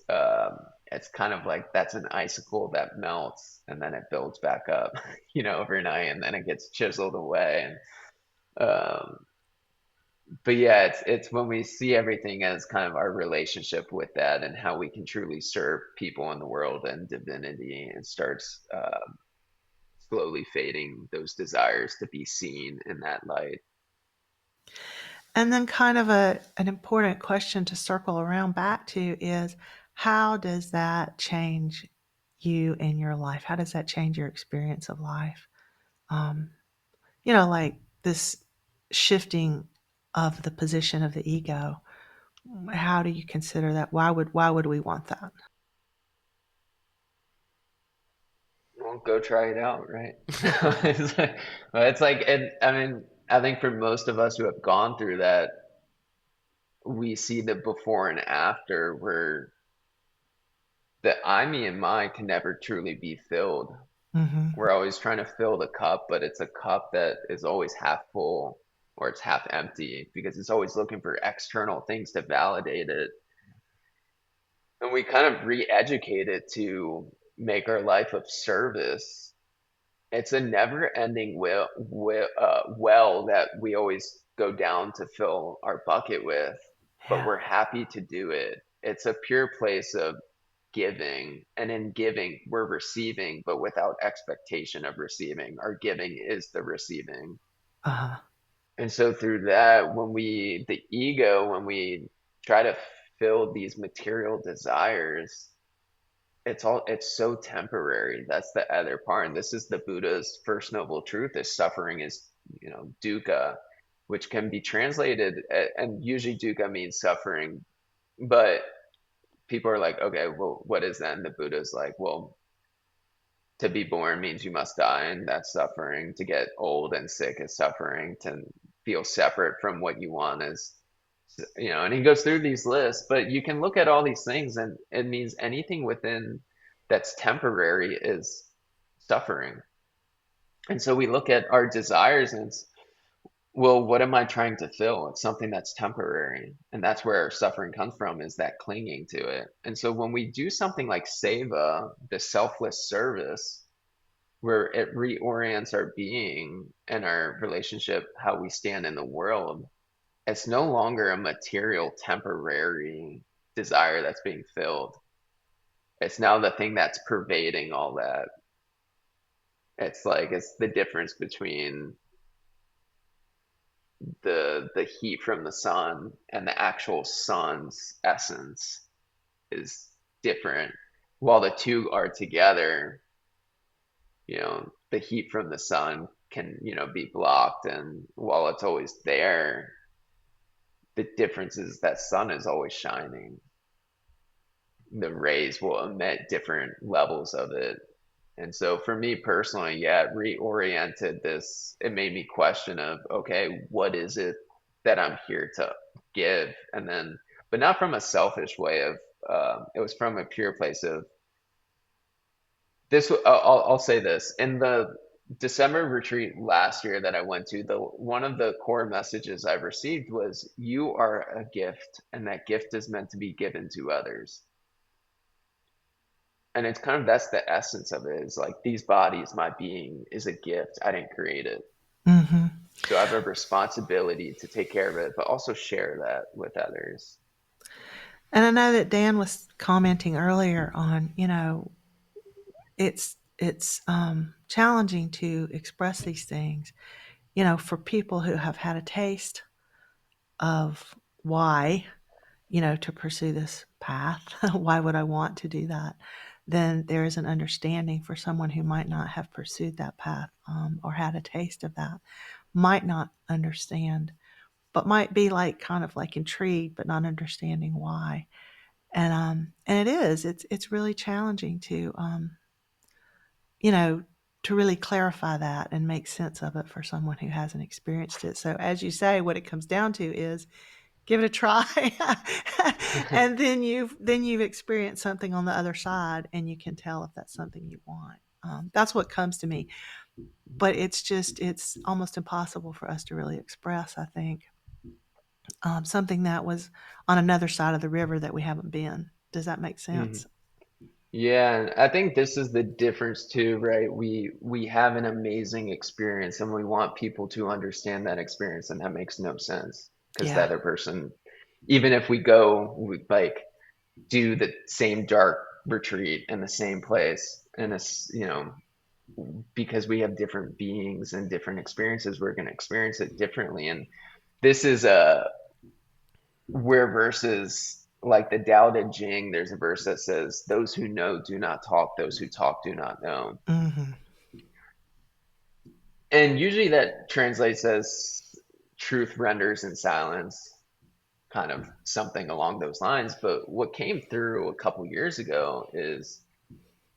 it's kind of like that's an icicle that melts and then it builds back up, overnight, and then it gets chiseled away. And but yeah, it's when we see everything as kind of our relationship with that and how we can truly serve people in the world and divinity, and starts slowly fading those desires to be seen in that light. And then kind of an important question to circle around back to is how does that change you in your life? How does that change your experience of life? Um, like this shifting of the position of the ego. How do you consider that? Why would we want that? Well, go try it out, right? It's like, and I mean, I think for most of us who have gone through that, we see the before and after where the I, me, and mine can never truly be filled. Hmm. We're always trying to fill the cup, but it's a cup that is always half full or it's half empty because it's always looking for external things to validate it. And we kind of re-educate it to make our life of service. It's a never-ending well that we always go down to fill our bucket with, but Yeah. we're happy to do it. It's a pure place of giving, and in giving, we're receiving, but without expectation of receiving. Our giving is the receiving. Uh-huh. And so through that, the ego, when we try to fill these material desires, it's so temporary. That's the other part. And this is the Buddha's first noble truth is suffering is, dukkha, which can be translated, and usually dukkha means suffering, but people are like, okay, well, what is that? And the Buddha's like, well, to be born means you must die, and that's suffering. To get old and sick is suffering. To feel separate from what you want is, and he goes through these lists, but you can look at all these things and it means anything within that's temporary is suffering. And so we look at our desires and it's, well, what am I trying to fill? It's something that's temporary. And that's where our suffering comes from, is that clinging to it. And so when we do something like seva, the selfless service, where it reorients our being and our relationship, how we stand in the world, it's no longer a material, temporary desire that's being filled. It's now the thing that's pervading all that. It's like it's the difference between the heat from the sun and the actual sun's essence is different. While the two are together, the heat from the sun can, be blocked, and while it's always there, the difference is that sun is always shining. The rays will emit different levels of it. And so for me personally, yeah, it reoriented this. It made me question of, okay, what is it that I'm here to give? And then, but not from a selfish way of, it was from a pure place of this. I'll say this in the December retreat last year that I went to, the one of the core messages I received was you are a gift, and that gift is meant to be given to others. And it's kind of that's the essence of it is like these bodies, my being is a gift. I didn't create it. Hmm. So I have a responsibility to take care of it, but also share that with others. And I know that Dan was commenting earlier on, it's challenging to express these things, for people who have had a taste of why, to pursue this path. Why would I want to do that? Then there is an understanding for someone who might not have pursued that path, or had a taste of that, might not understand, but might be like kind of like intrigued, but not understanding why. And it's really challenging you know, to really clarify that and make sense of it for someone who hasn't experienced it. So as you say, what it comes down to is give it a try. And then you've experienced something on the other side, and you can tell if that's something you want. That's what comes to me. But it's almost impossible for us to really express, I think, something that was on another side of the river that we haven't been. Does that make Mhm. sense? Yeah, and I think this is the difference too, right? We have an amazing experience and we want people to understand that experience, and that makes no sense because the Yeah. other person, even if we go, we like do the same dark retreat in the same place, and it's, because we have different beings and different experiences, we're going to experience it differently. And this is where verses like the Tao Te Ching, there's a verse that says, "Those who know do not talk; those who talk do not know." Hmm. And usually that translates as truth renders in silence, kind of something along those lines. But what came through a couple years ago is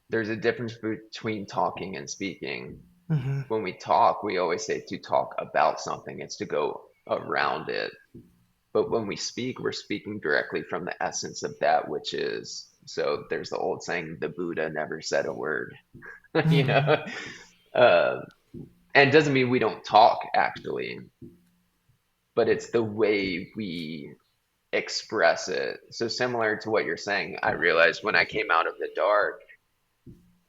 there's a difference between talking and speaking. Hmm. When we talk, we always say to talk about something, it's to go around it. But when we speak, we're speaking directly from the essence of that which is. So there's the old saying, the Buddha never said a word, you Hmm. know? Uh, and it doesn't mean we don't talk actually, but it's the way we express it. So similar to what you're saying, I realized when I came out of the dark,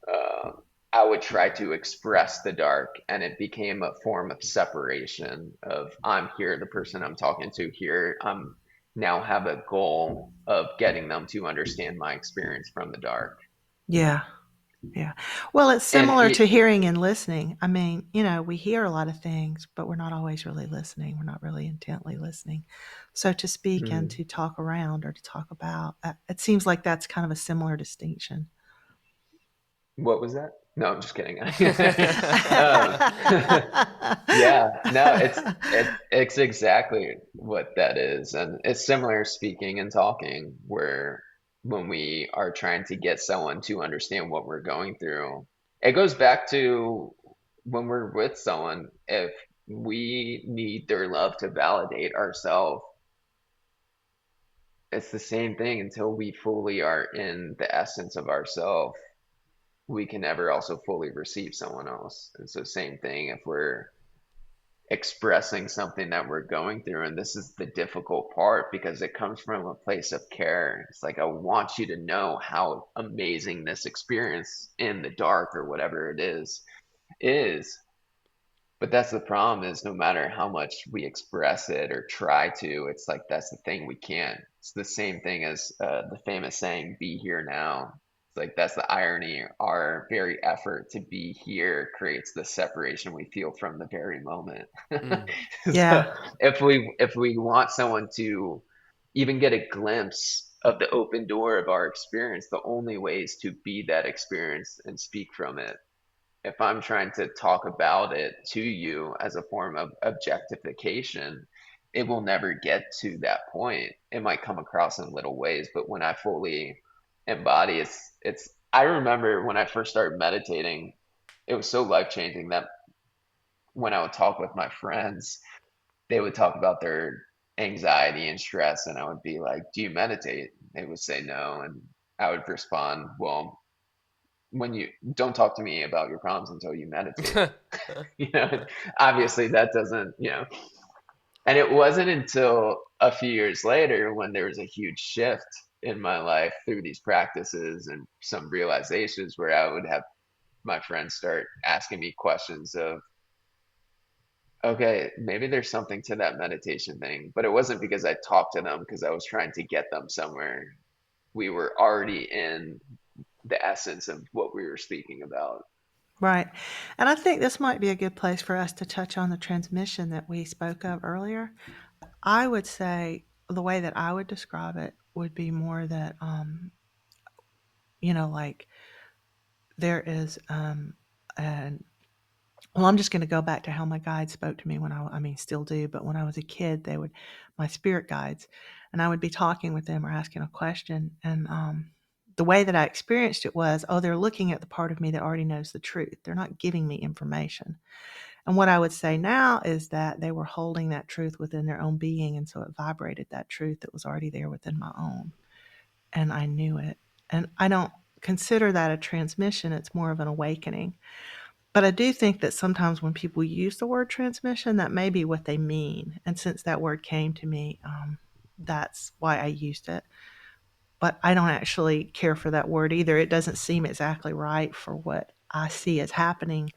uh, I would try to express the dark, and it became a form of separation of I'm here, the person I'm talking to here. I'm now have a goal of getting them to understand my experience from the dark. Yeah. Yeah. Well, it's And similar to hearing and listening. I mean, we hear a lot of things, but we're not always really listening. We're not really intently listening. So to speak and Mhm. to talk around or to talk about, it seems like that's kind of a similar distinction. What was that? No, I'm just kidding. um, yeah, no, it's exactly what that is, and it's similar speaking and talking, where when we are trying to get someone to understand what we're going through, it goes back to when we're with someone. If we need their love to validate ourselves, it's the same thing until we fully are in the essence of ourselves. We can never also fully receive someone else. And so, same thing if we're expressing something that we're going through. And this is the difficult part because it comes from a place of care. It's like, I want you to know how amazing this experience in the dark or whatever it is. But that's the problem is no matter how much we express it or try to, it's like that's the thing we can't. It's the same thing as the famous saying, be here now. It's like that's the irony. Our very effort to be here creates the separation we feel from the very moment. Mm. So Yeah. if we want someone to even get a glimpse of the open door of our experience, the only ways to be that experience and speak from it. If I'm trying to talk about it to you as a form of objectification, it will never get to that point. It might come across in little ways, but when I fully embody, it's I remember when I first started meditating, it was so life-changing that when I would talk with my friends, they would talk about their anxiety and stress, and I would be like, "Do you meditate?" They would say no, and I would respond, "Well, when you don't talk to me about your problems until you meditate." You know, obviously that doesn't, and it wasn't until a few years later when there was a huge shift in my life through these practices and some realizations where I would have my friends start asking me questions of, okay, maybe there's something to that meditation thing, but it wasn't because I talked to them because I was trying to get them somewhere. We were already in the essence of what we were speaking about. Right. And I think this might be a good place for us to touch on the transmission that we spoke of earlier. I would say the way that I would describe it would be more that, like there is, an well, I'm just going to go back to how my guides spoke to me when I mean, still do, but when I was a kid, my spirit guides, and I would be talking with them or asking a question. And the way that I experienced it was, oh, they're looking at the part of me that already knows the truth. They're not giving me information. And what I would say now is that they were holding that truth within their own being. And so it vibrated that truth that was already there within my own. And I knew it. And I don't consider that a transmission, it's more of an awakening. But I do think that sometimes when people use the word transmission, that may be what they mean. And since that word came to me, that's why I used it. But I don't actually care for that word either. It doesn't seem exactly right for what I see as happening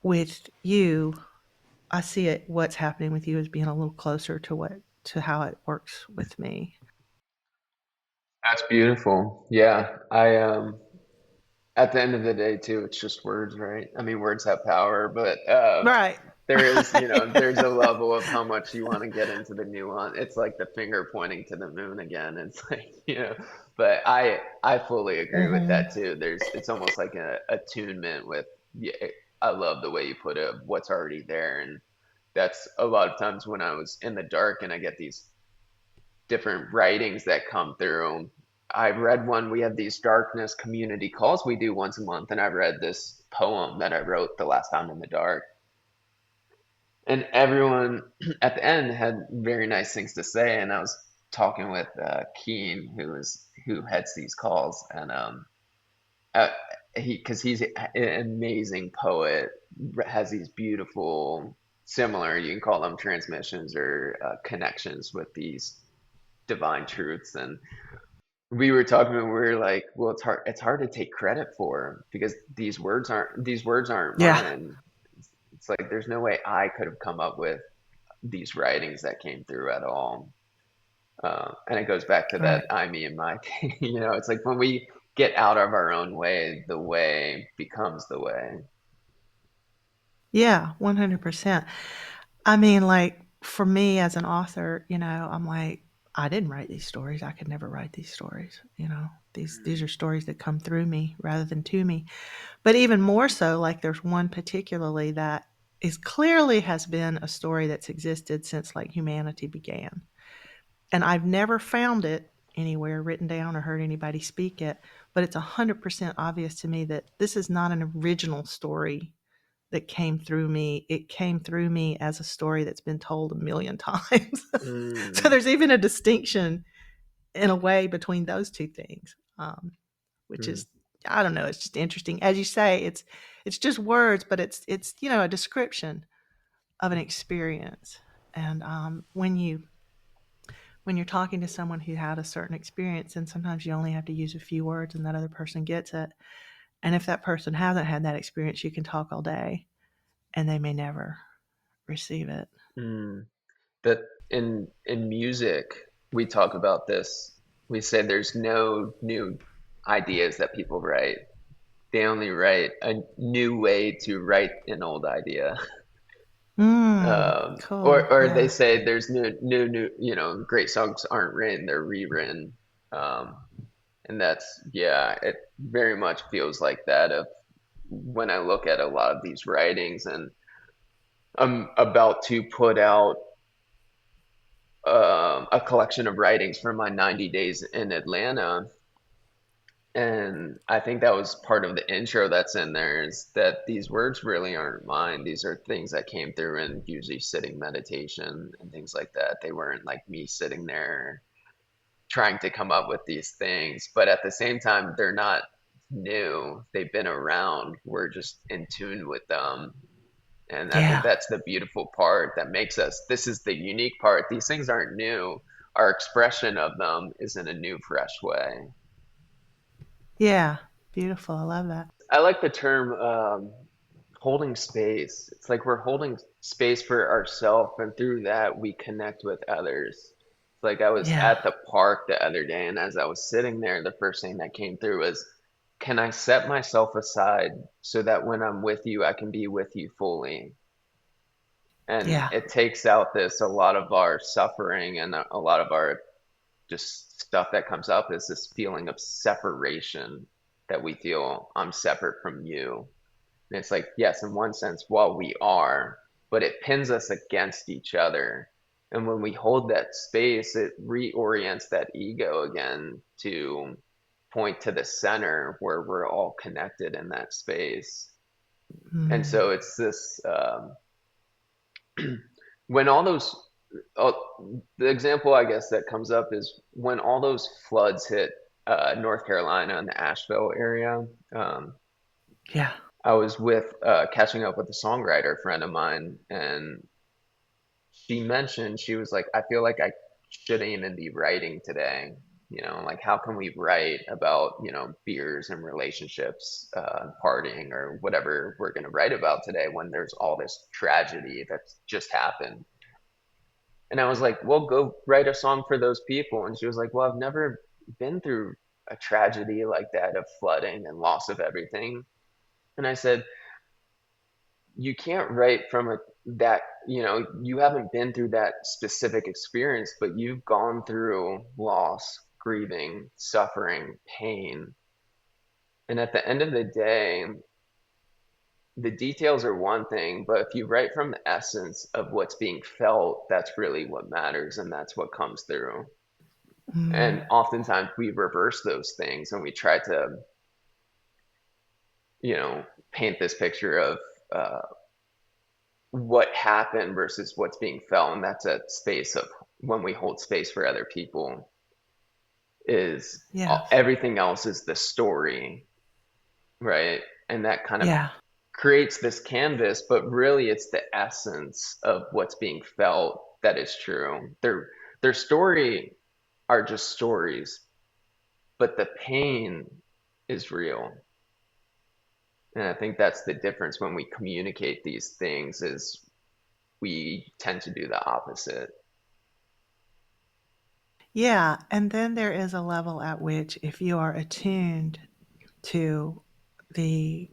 with you. I see it what's happening with you as being a little closer to how it works with me. That's beautiful. Yeah, at the end of the day too, it's just words, right? I mean, words have power, but Right. there is, Right. there's a level of how much you want to get into the nuance. It's like the finger pointing to the moon again. It's like, but I fully agree with Mhm. that too. It's almost like a attunement with, yeah, I love the way you put it, of what's already there. And that's a lot of times when I was in the dark and I get these different writings that come through. I read one, we have these darkness community calls we do once a month, and I read this poem that I wrote the last time in the dark. And everyone at the end had very nice things to say. And I was talking with Keen, who heads these calls, and uh, because he's an amazing poet, has these beautiful, similar, you can call them transmissions or connections with these divine truths. And we were talking and we were like, well, it's hard to take credit for because these words aren't Yeah. mine. It's like there's no way I could have come up with these writings that came through at all. And it goes back to that Right. I, me, and my thing. It's like when we get out of our own way, the way becomes the way. Yeah, 100%. I mean, like, for me as an author, I'm like, I didn't write these stories. I could never write these stories. These are stories that come through me rather than to me. But even more so, like there's one particularly that is clearly has been a story that's existed since like humanity began. And I've never found it anywhere written down or heard anybody speak it, but it's 100% obvious to me that this is not an original story that came through me. It came through me as a story that's been told a million times. So Mm, there's even a distinction in a way between those two things, which mm, is, I don't know. It's just interesting, as you say. It's just words, but it's a description of an experience. And when you're talking to someone who had a certain experience, and sometimes you only have to use a few words, and that other person gets it. And if that person hasn't had that experience, you can talk all day, and they may never receive it. mm. That in music, we talk about this. We say there's no new. ideas that people write. They only write a new way to write an old idea. Cool. Or they Yeah. say there's new, great songs aren't written, they're rewritten. Um, and that's, yeah, it very much feels like that of when I look at a lot of these writings, and I'm about to put out a collection of writings from my 90 days in Atlanta. And I think that was part of the intro that's in there, is that these words really aren't mine. These are things that came through in usually sitting meditation and things like that. They weren't like me sitting there trying to come up with these things. But at the same time, they're not new. They've been around. We're just in tune with them. And I think Yeah. that's the beautiful part that makes us, this is the unique part. These things aren't new. Our expression of them is in a new, fresh way. Yeah. Beautiful. I love that. I like the term holding space. It's like we're holding space for ourselves, and through that, we connect with others. It's like I was Yeah. at the park the other day, and as I was sitting there, the first thing that came through was, can I set myself aside so that when I'm with you, I can be with you fully? And Yeah. it takes out this, a lot of our suffering and a lot of our just stuff that comes up is this feeling of separation, that we feel I'm separate from you. And it's like, yes, in one sense, well, we are, but it pins us against each other. And when we hold that space, it reorients that ego again to point to the center where we're all connected in that space. And Mm. so it's this, when all those, uh, the example I guess that comes up is when all those floods hit North Carolina and the Asheville area. Um, Yeah. I was with catching up with a songwriter friend of mine, and she mentioned, she was like, I feel like I shouldn't even be writing today. Like how can we write about, beers and relationships, partying, or whatever we're going to write about today when there's all this tragedy that's just happened? And I was like, well, go write a song for those people. And she was like, well, I've never been through a tragedy like that of flooding and loss of everything. And I said, you can't write from that, you haven't been through that specific experience, but you've gone through loss, grieving, suffering, pain. And at the end of the day, the details are one thing, but if you write from the essence of what's being felt, that's really what matters, and that's what comes through. And Mm. oftentimes we reverse those things and we try to, paint this picture of uh, what happened versus what's being felt. And that's a space of, when we hold space for other people, is Yes. everything else is the story, right? And that kind of Yeah. creates this canvas, but really it's the essence of what's being felt that is true. Their story are just stories, but the pain is real. And I think that's the difference when we communicate these things, is we tend to do the opposite. Yeah. And then there is a level at which, if you are attuned to the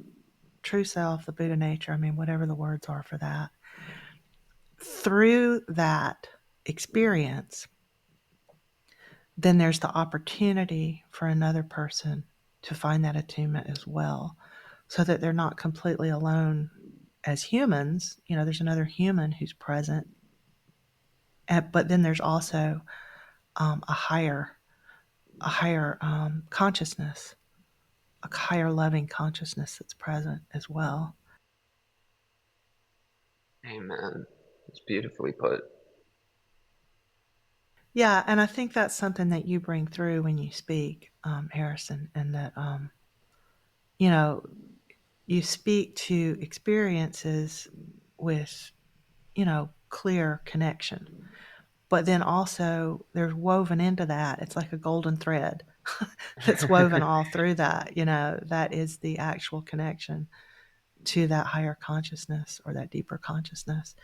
true self, the Buddha nature, I mean, whatever the words are for that, through that experience, then there's the opportunity for another person to find that attunement as well, so that they're not completely alone as humans. There's another human who's present, but then there's also a higher consciousness, a higher loving consciousness that's present as well. Amen. It's beautifully put. Yeah, and I think that's something that you bring through when you speak, Harrison, and that you know you speak to experiences with clear connection. But then also there's woven into that, it's like a golden thread that's woven all through that. That is the actual connection to that higher consciousness or that deeper consciousness.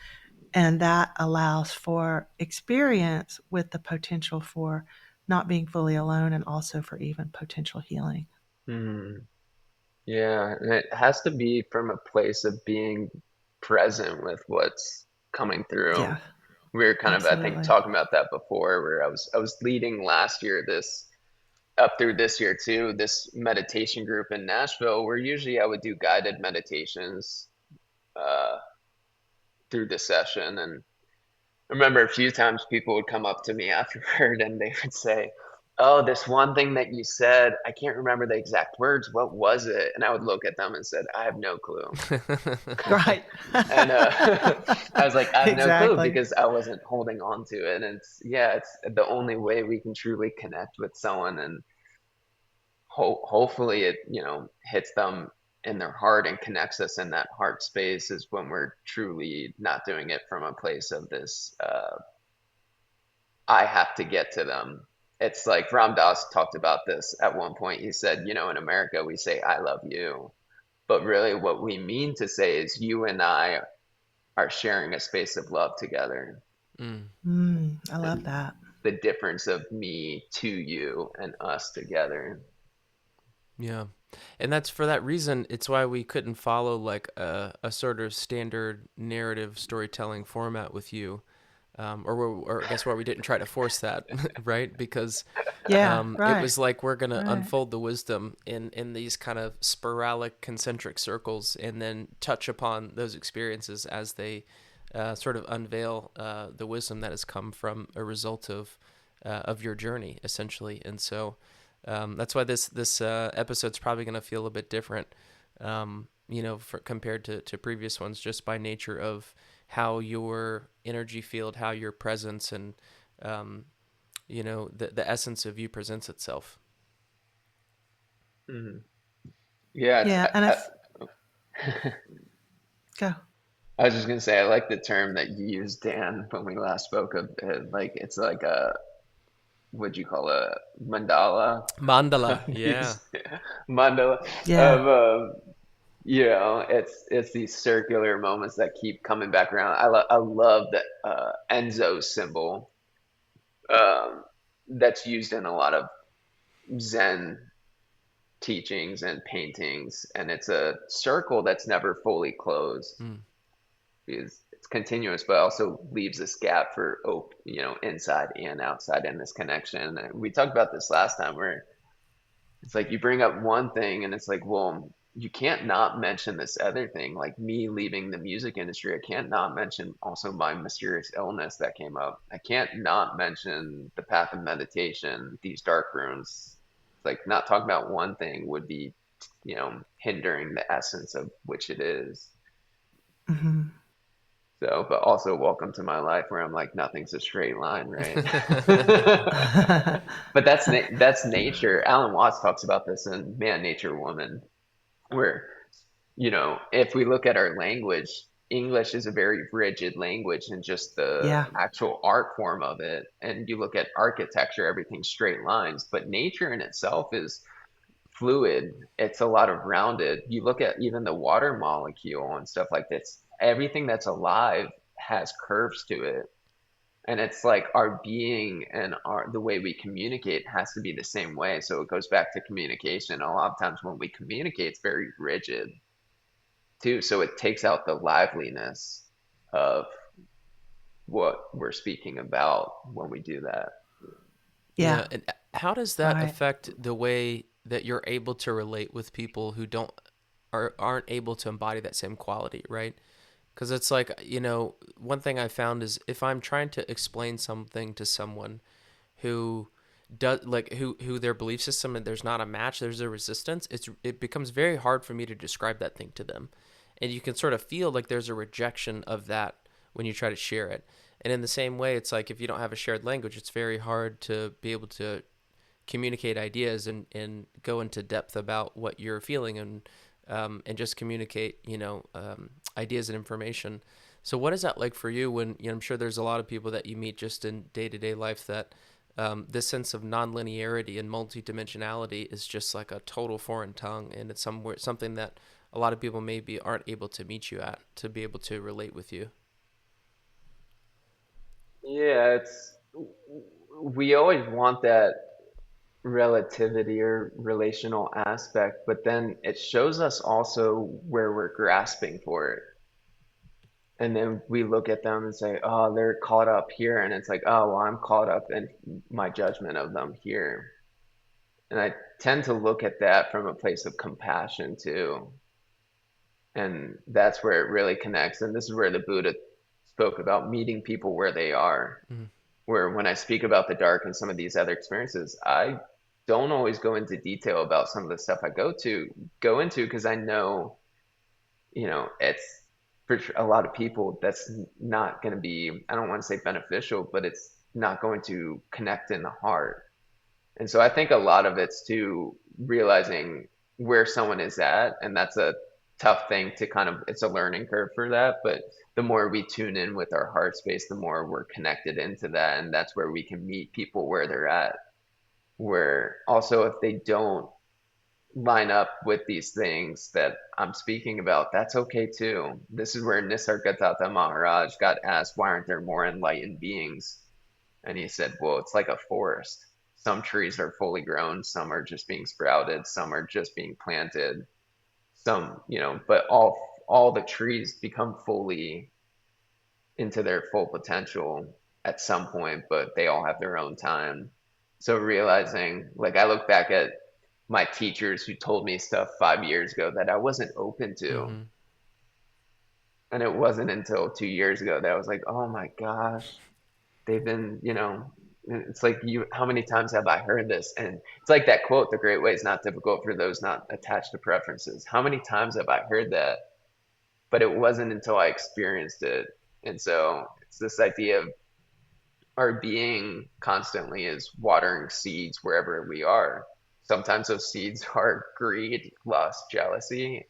And that allows for experience with the potential for not being fully alone, and also for even potential healing. Hmm. Yeah, and it has to be from a place of being present with what's coming through. Yeah, We were kind of, I think, absolutely. talking about that before, where I was leading last year this up through this year too, this meditation group in Nashville, where usually I would do guided meditations uh, through the session. And I remember a few times people would come up to me afterward and they would say, "Oh, this one thing that you said, I can't remember the exact words. What was it?" And I would look at them and said, "I have no clue." Right. And I was like, "I have no clue," Exactly. because I wasn't holding on to it. And it's, yeah, it's the only way we can truly connect with someone, and hopefully it, hits them in their heart and connects us in that heart space, is when we're truly not doing it from a place of this I have to get to them. It's like Ram Dass talked about this at one point. He said, in America we say I love you, but really what we mean to say is you and I are sharing a space of love together. Mm, I love And that. the difference of me to you and us together. yeah. And that's for that reason, it's why we couldn't follow like a sort of standard narrative storytelling format with you. Or I guess why we didn't try to force that, right? Because Yeah, it right. was like we're gonna Right. unfold the wisdom in these kind of sporadic concentric circles, and then touch upon those experiences as they sort of unveil the wisdom that has come from a result of your journey, essentially. And so that's why this episode's probably gonna feel a bit different, compared to previous ones, just by nature of how your energy field, how your presence, and um, the essence of you presents itself. Mhm. Yeah, it's Yeah, and if go. I was just gonna say I like the term that you used, Dan, when we last spoke of it. Like it's like a, what'd you call a mandala? Mandala, yeah. Use mandala Yeah. of it's these circular moments that keep coming back around. I love the Enzo symbol um, that's used in a lot of Zen teachings and paintings, and it's a circle that's never fully closed Mm, because it's continuous, but also leaves this gap for inside and outside in this connection. And we talked about this last time, where it's like you bring up one thing and it's like, well, you can't not mention this other thing. Like me leaving the music industry, I can't not mention also my mysterious illness that came up. I can't not mention the path of meditation, these dark rooms. Like not talking about one thing would be, hindering the essence of which it is. Hmm. So, but also welcome to my life where I'm like nothing's a straight line, right? But that's nature. Alan Watts talks about this in Man, Nature, Woman, where if we look at our language, English is a very rigid language in just the Yeah. actual art form of it. And you look at architecture, everything's straight lines, but nature in itself is fluid. It's a lot of rounded. You look at even the water molecule and stuff like this, everything that's alive has curves to it. And it's like our being and the way we communicate has to be the same way. So it goes back to communication. A lot of times when we communicate, it's very rigid too. So it takes out the liveliness of what we're speaking about when we do that. yeah. Yeah. And how does that Right. affect the way that you're able to relate with people who aren't able to embody that same quality, right? Because it's like, one thing I found is if I'm trying to explain something to someone who does like who their belief system, and there's not a match, there's a resistance, it becomes very hard for me to describe that thing to them. And you can sort of feel like there's a rejection of that when you try to share it. And in the same way, it's like if you don't have a shared language, it's very hard to be able to communicate ideas and go into depth about what you're feeling, and just communicate ideas and information. So what is that like for you when I'm sure there's a lot of people that you meet just in day-to-day life that this sense of nonlinearity and multidimensionality is just like a total foreign tongue, and it's something that a lot of people maybe aren't able to meet you at to be able to relate with you. Yeah, we always want that relativity or relational aspect, but then it shows us also where we're grasping for it. And then we look at them and say, oh, they're caught up here. And it's like, oh, well, I'm caught up in my judgment of them here. And I tend to look at that from a place of compassion too. And that's where it really connects. And this is where the Buddha spoke about meeting people where they are. Mm-hmm. Where when I speak about the dark and some of these other experiences, I don't always go into detail about some of the stuff I go into because I know, it's for a lot of people that's not going to be, I don't want to say beneficial, but it's not going to connect in the heart. And so I think a lot of it's to realizing where someone is at, and that's a tough thing to kind of, it's a learning curve for that, but the more we tune in with our heart space, the more we're connected into that, and that's where we can meet people where they're at. Where also if they don't line up with these things that I'm speaking about, that's okay too. This is where Nisargadatta Maharaj got asked, why aren't there more enlightened beings? And he said, well, it's like a forest. Some trees are fully grown, some are just being sprouted, some are just being planted, some, but all the trees become fully into their full potential at some point, but they all have their own time. So realizing, like I look back at my teachers who told me stuff 5 years ago that I wasn't open to. Mm-hmm. And it wasn't until 2 years ago that I was like, oh my gosh, they've been, it's like how many times have I heard this? And it's like that quote, the great way is not difficult for those not attached to preferences. How many times have I heard that? But it wasn't until I experienced it. And so it's this idea of our being constantly is watering seeds wherever we are. Sometimes those seeds are greed, lust, jealousy,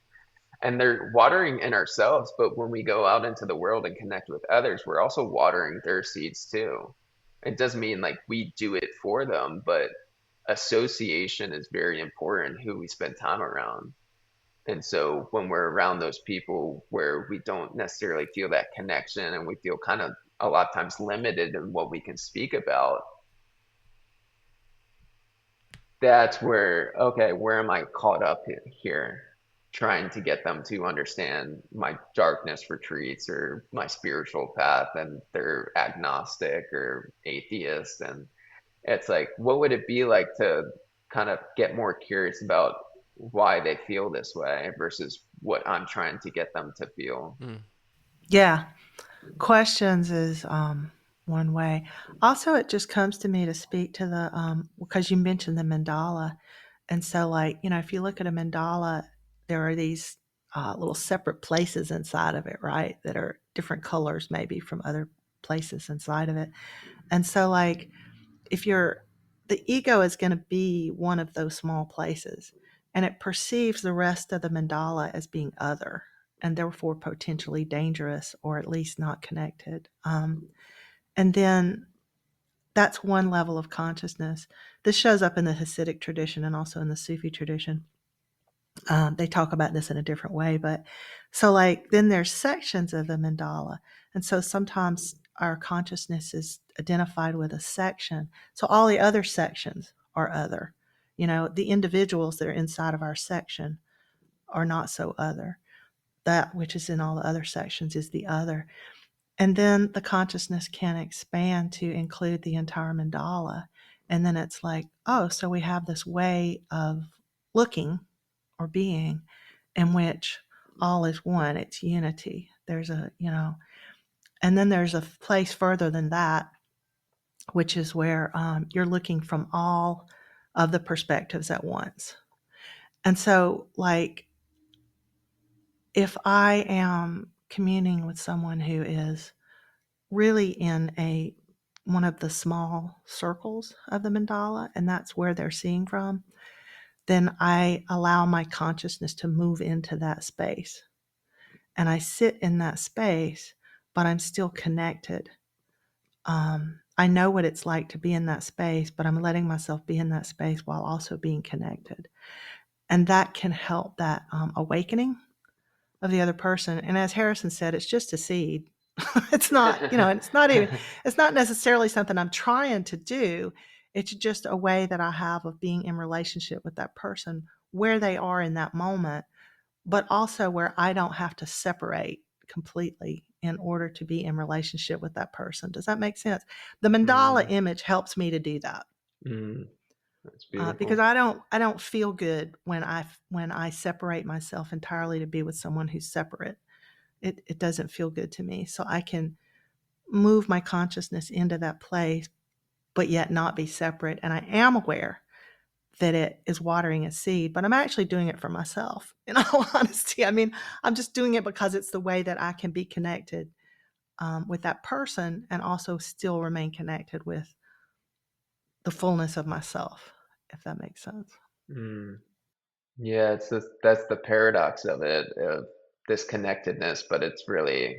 and they're watering in ourselves. But when we go out into the world and connect with others, we're also watering their seeds too. It doesn't mean like we do it for them, but association is very important, who we spend time around. And so when we're around those people where we don't necessarily feel that connection and we feel kind of a lot of times limited in what we can speak about, that's where, okay, where am I caught up here? Trying to get them to understand my darkness retreats or my spiritual path, and they're agnostic or atheist. And it's like, what would it be like to kind of get more curious about why they feel this way versus what I'm trying to get them to feel? Mm-hmm. Yeah. Questions is one way. Also, it just comes to me to speak to the, because you mentioned the mandala. And so, like, if you look at a mandala, there are these little separate places inside of it, right? That are different colors, maybe from other places inside of it. And so, like, if you're, the ego is going to be one of those small places, and it perceives the rest of the mandala as being other and therefore potentially dangerous or at least not connected. And then that's one level of consciousness. This shows up in the Hasidic tradition and also in the Sufi tradition. They talk about this in a different way, but so like then there's sections of the mandala, and so sometimes our consciousness is identified with a section. So all the other sections are other. The individuals that are inside of our section are not so other. That which is in all the other sections is the other. And then the consciousness can expand to include the entire mandala. And then it's like, oh, so we have this way of looking or being in which all is one. It's unity. There's and then there's a place further than that, which is where you're looking from all of the perspectives at once. And so, like, if I am communing with someone who is really in one of the small circles of the mandala, and that's where they're seeing from, then I allow my consciousness to move into that space. And I sit in that space, but I'm still connected. I know what it's like to be in that space, but I'm letting myself be in that space while also being connected. And that can help that awakening of the other person. And as Harrison said, it's just a seed. It's not, and it's not necessarily something I'm trying to do. It's just a way that I have of being in relationship with that person where they are in that moment, but also where I don't have to separate completely in order to be in relationship with that person. Does that make sense? The mandala Mm, image helps me to do that. mm, that's Because beautiful. I don't feel good when I separate myself entirely to be with someone who's separate. It doesn't feel good to me. So I can move my consciousness into that place, but yet not be separate. And I am aware that it is watering a seed, but I'm actually doing it for myself. In all honesty, I mean, I'm just doing it because it's the way that I can be connected with that person and also still remain connected with the fullness of myself, if that makes sense. Mm. Yeah, that's the paradox of it, of this connectedness, but it's really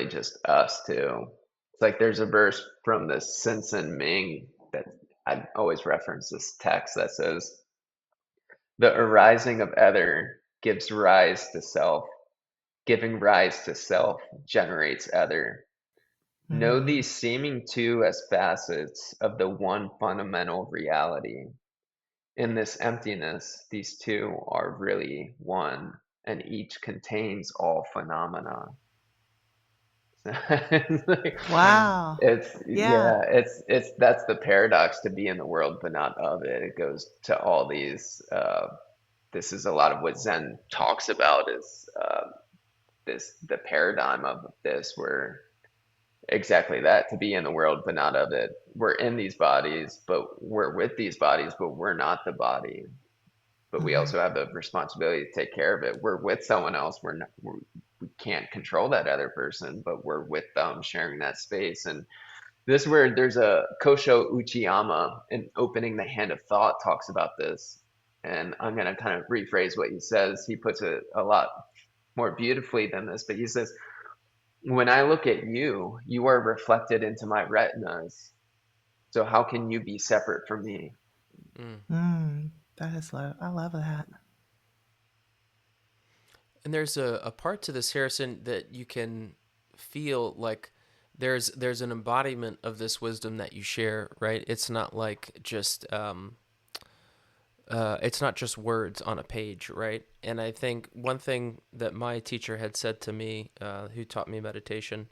just us too. It's like there's a verse from the Sin Ming that I always reference this text that says, "The arising of other gives rise to self. Giving rise to self generates other. Know Mm, these seeming two as facets of the one fundamental reality. In this emptiness, these two are really one, and each contains all phenomena." It's like, wow. Yeah. it's that's the paradox to be in the world but not of it. It goes to all these. This is a lot of what Zen talks about is the paradigm of this, where exactly that, to be in the world but not of it. We're in these bodies, but we're with these bodies, but we're not the body. But we Mhm. also have the responsibility to take care of it. We're with someone else. We can't control that other person, but we're with them, sharing that space. And this is where there's a Kosho Uchiyama in Opening the Hand of Thought talks about this. And I'm going to kind of rephrase what he says. He puts it a lot more beautifully than this, but he says, "When I look at you, you are reflected into my retinas. So how can you be separate from me?" Mm. That is love. I love that. And there's a part to this, Harrison, that you can feel like there's an embodiment of this wisdom that you share, right? It's not just words on a page, right? And I think one thing that my teacher had said to me, who taught me meditation,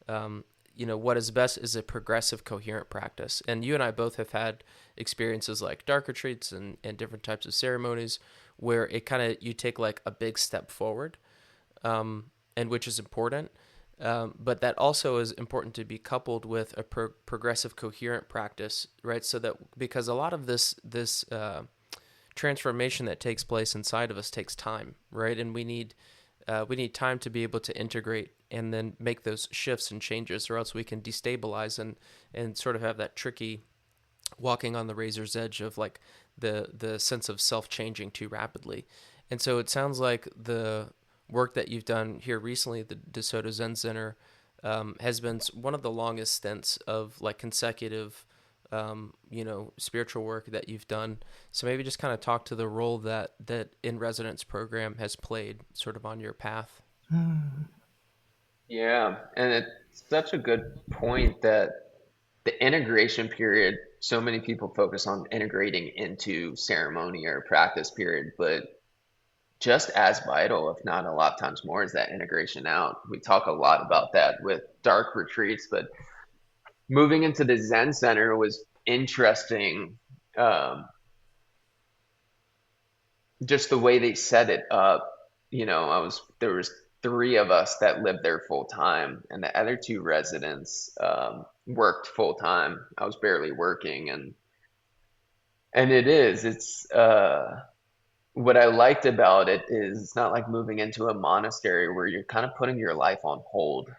um, what is best is a progressive, coherent practice. And you and I both have had experiences like dark retreats and different types of ceremonies where it kind of, you take like a big step forward, and which is important. But that also is important to be coupled with a progressive, coherent practice, right? So that, because a lot of this transformation that takes place inside of us takes time, right? And we need time to be able to integrate and then make those shifts and changes, or else we can destabilize and sort of have that tricky walking on the razor's edge of like the sense of self changing too rapidly. And so it sounds like the work that you've done here recently, the DeSoto Zen Center, has been one of the longest stints of like consecutive, spiritual work that you've done. So maybe just kind of talk to the role that in residence program has played sort of on your path. Mm, Yeah, and it's such a good point that the integration period, so many people focus on integrating into ceremony or practice period, but just as vital, if not a lot of times more, is that integration out. We talk a lot about that with dark retreats, but moving into the Zen Center was interesting. Um, just the way they set it up. There was three of us that lived there full time, and the other two residents worked full time. I was barely working, and it's what I liked about it is it's not like moving into a monastery where you're kind of putting your life on hold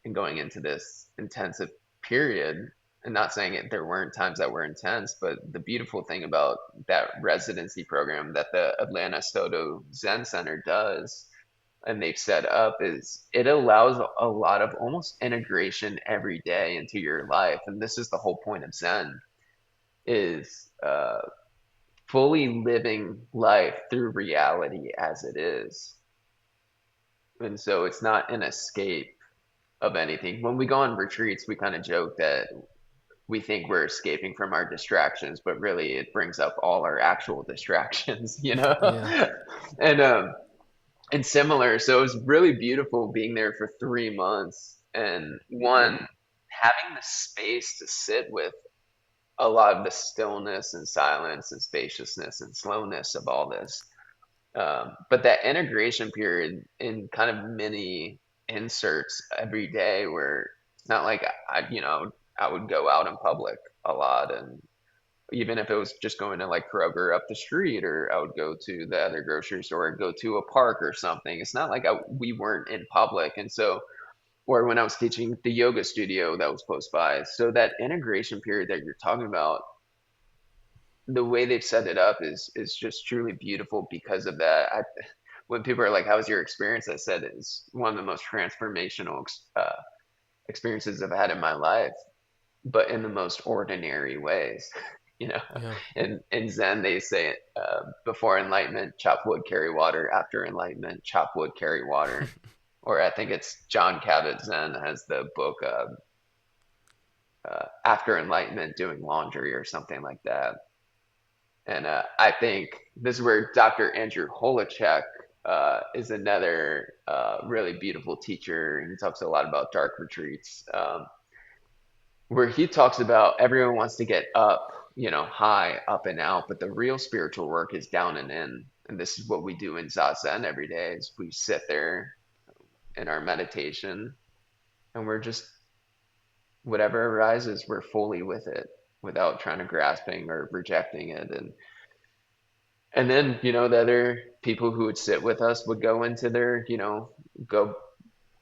and going into this intensive period. And not saying it, there weren't times that were intense, but the beautiful thing about that residency program that the Atlanta Soto Zen Center does and they've set up is it allows a lot of almost integration every day into your life. And this is the whole point of Zen is fully living life through reality as it is. And so it's not an escape. of anything. When we go on retreats, we kind of joke that we think we're escaping from our distractions, but really it brings up all our actual distractions, you know? Yeah. And and similar, so it was really beautiful being there for 3 months and one having the space to sit with a lot of the stillness and silence and spaciousness and slowness of all this. But that integration period in kind of mini inserts every day where it's not like I would go out in public a lot. And even if it was just going to like Kroger up the street, or I would go to the other grocery store and go to a park or something, it's not like we weren't in public. And so, or when I was teaching the yoga studio that was close by. So that integration period that you're talking about, the way they've set it up is just truly beautiful because of that. When people are like, "How was your experience?" I said it's one of the most transformational experiences I've had in my life, but in the most ordinary ways. You know, Yeah. in Zen they say before enlightenment, chop wood, carry water. After enlightenment, chop wood, carry water. Or I think it's John Kabat-Zinn has the book After Enlightenment, Doing Laundry or something like that. And I think this is where Dr. Andrew Holacek is another really beautiful teacher. He talks a lot about dark retreats, where he talks about everyone wants to get up, high, up and out, but the real spiritual work is down and in. And this is what we do in Zazen every day is we sit there in our meditation and we're just, whatever arises, we're fully with it without trying to grasping or rejecting it. And then, the other people who would sit with us would go into their, go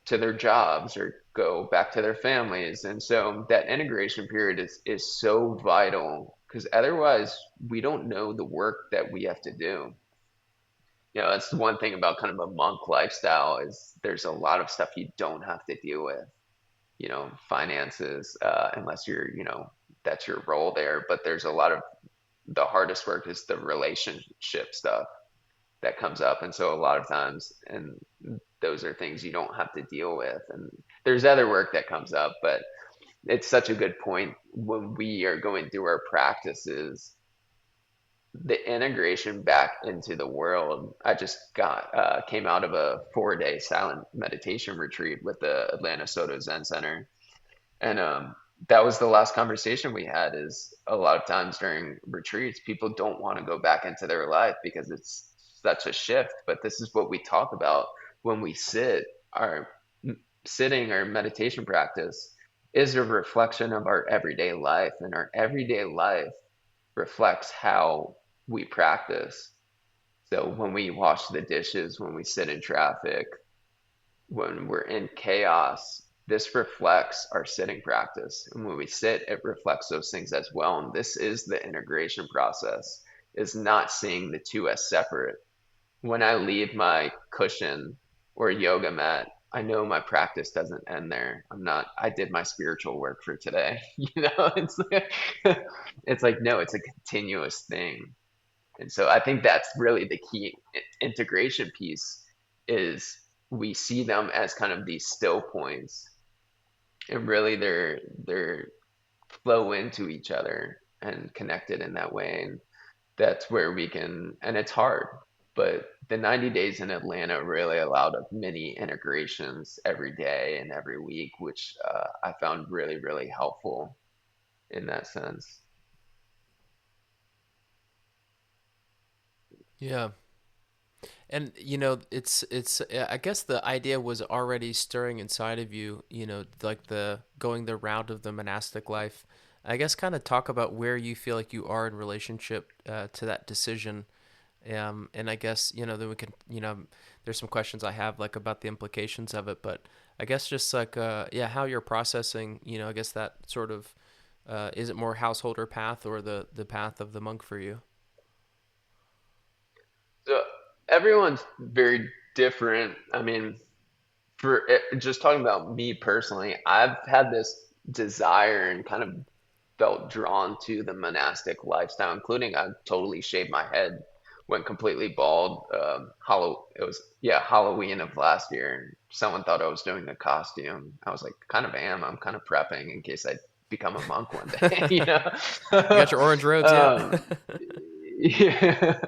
to their jobs or go back to their families. And so that integration period is so vital because otherwise we don't know the work that we have to do. That's the one thing about kind of a monk lifestyle is there's a lot of stuff you don't have to deal with, finances, unless that's your role there. But there's a lot of the hardest work is the relationship stuff that comes up. And so a lot of times, and those are things you don't have to deal with. And there's other work that comes up, but it's such a good point when we are going through our practices, the integration back into the world. I just came out of a 4-day silent meditation retreat with the Atlanta Soto Zen Center. And that was the last conversation we had is a lot of times during retreats, people don't want to go back into their life because it's such a shift. But this is what we talk about when we sit. Our sitting or meditation practice is a reflection of our everyday life, and our everyday life reflects how we practice. So when we wash the dishes, when we sit in traffic, when we're in chaos, this reflects our sitting practice. And when we sit, it reflects those things as well. And this is the integration process, is not seeing the two as separate. When I leave my cushion or yoga mat, I know my practice doesn't end there. I did my spiritual work for today. It's like, no, it's a continuous thing. And so I think that's really the key integration piece is we see them as kind of these still points and really they're flow into each other and connected in that way. And that's where we can, and it's hard, but the 90 days in Atlanta really allowed of many integrations every day and every week, which I found really, really helpful in that sense. Yeah. And it's I guess the idea was already stirring inside of you, like the going the route of the monastic life. I guess kind of talk about where you feel like you are in relationship to that decision. And I guess, then we can, there's some questions I have like about the implications of it, but I guess just like, yeah, how you're processing, I guess that sort of, is it more householder path or the path of the monk for you? So everyone's very different. I mean, just talking about me personally, I've had this desire and kind of felt drawn to the monastic lifestyle, including I totally shaved my head went completely bald. It was, yeah, Halloween of last year, and someone thought I was doing the costume. I was like, kind of am. I'm kind of prepping in case I become a monk one day, you You know? got your orange robes, yeah. um, yeah,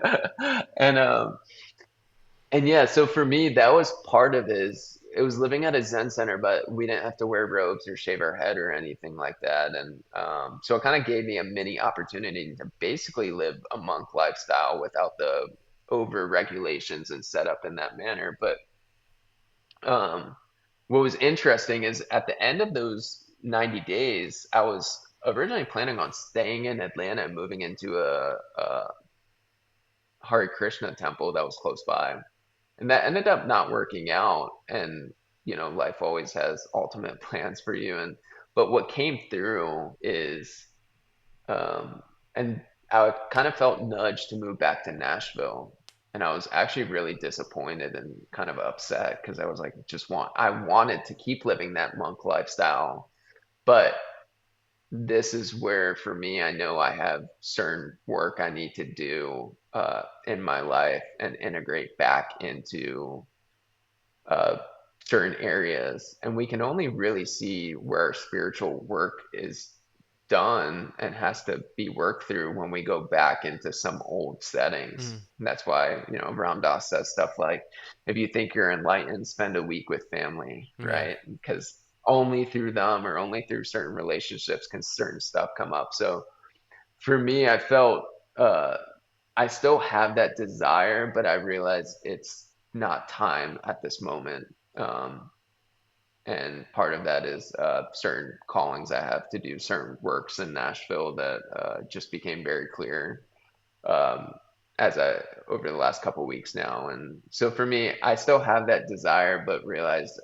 and yeah, so for me, that was part of it was living at a Zen center, but we didn't have to wear robes or shave our head or anything like that. And so it kind of gave me a mini opportunity to basically live a monk lifestyle without the over regulations and set up in that manner. But um, what was interesting is at the end of those 90 days, I was originally planning on staying in Atlanta and moving into a Hare Krishna temple that was close by. And that ended up not working out. And, life always has ultimate plans for you. But what came through is, um, and I kind of felt nudged to move back to Nashville. And I was actually really disappointed and kind of upset because I was like, I wanted to keep living that monk lifestyle. But this is where, for me, I know I have certain work I need to do in my life and integrate back into uh, certain areas, and we can only really see where spiritual work is done and has to be worked through when we go back into some old settings. Mm, And that's why, Ram Dass says stuff like, if you think you're enlightened, spend a week with family, yeah. right? Because only through them or only through certain relationships can certain stuff come up. So for me, I felt uh, I still have that desire, but I realize it's not time at this moment. Um, and part of that is certain callings I have to do, certain works in Nashville that just became very clear um, as I over the last couple weeks now. And so for me, I still have that desire, but realize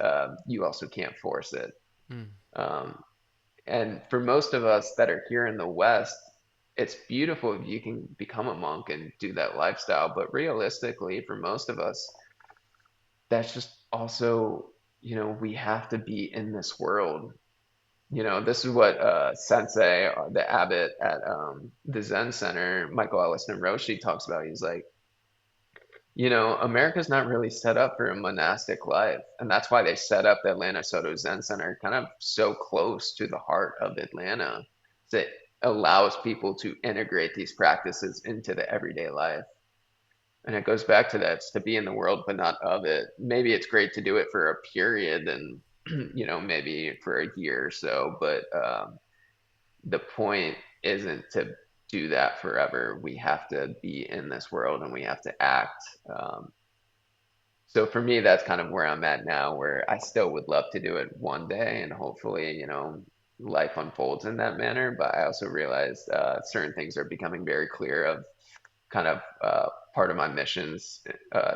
you also can't force it. Mm, Um, and for most of us that are here in the West, it's beautiful if you can become a monk and do that lifestyle. But realistically, for most of us, that's just also, we have to be in this world. This is what Sensei, the abbot at the Zen Center, Michael Elliston Roshi, talks about. He's like, America's not really set up for a monastic life. And that's why they set up the Atlanta Soto Zen Center kind of so close to the heart of Atlanta. That allows people to integrate these practices into the everyday life. And it goes back to that, it's to be in the world, but not of it. Maybe it's great to do it for a period and, maybe for a year or so, but the point isn't to do that forever. We have to be in this world and we have to act. So for me, that's kind of where I'm at now, where I still would love to do it one day and hopefully, life unfolds in that manner. But I also realize certain things are becoming very clear of kind of part of my missions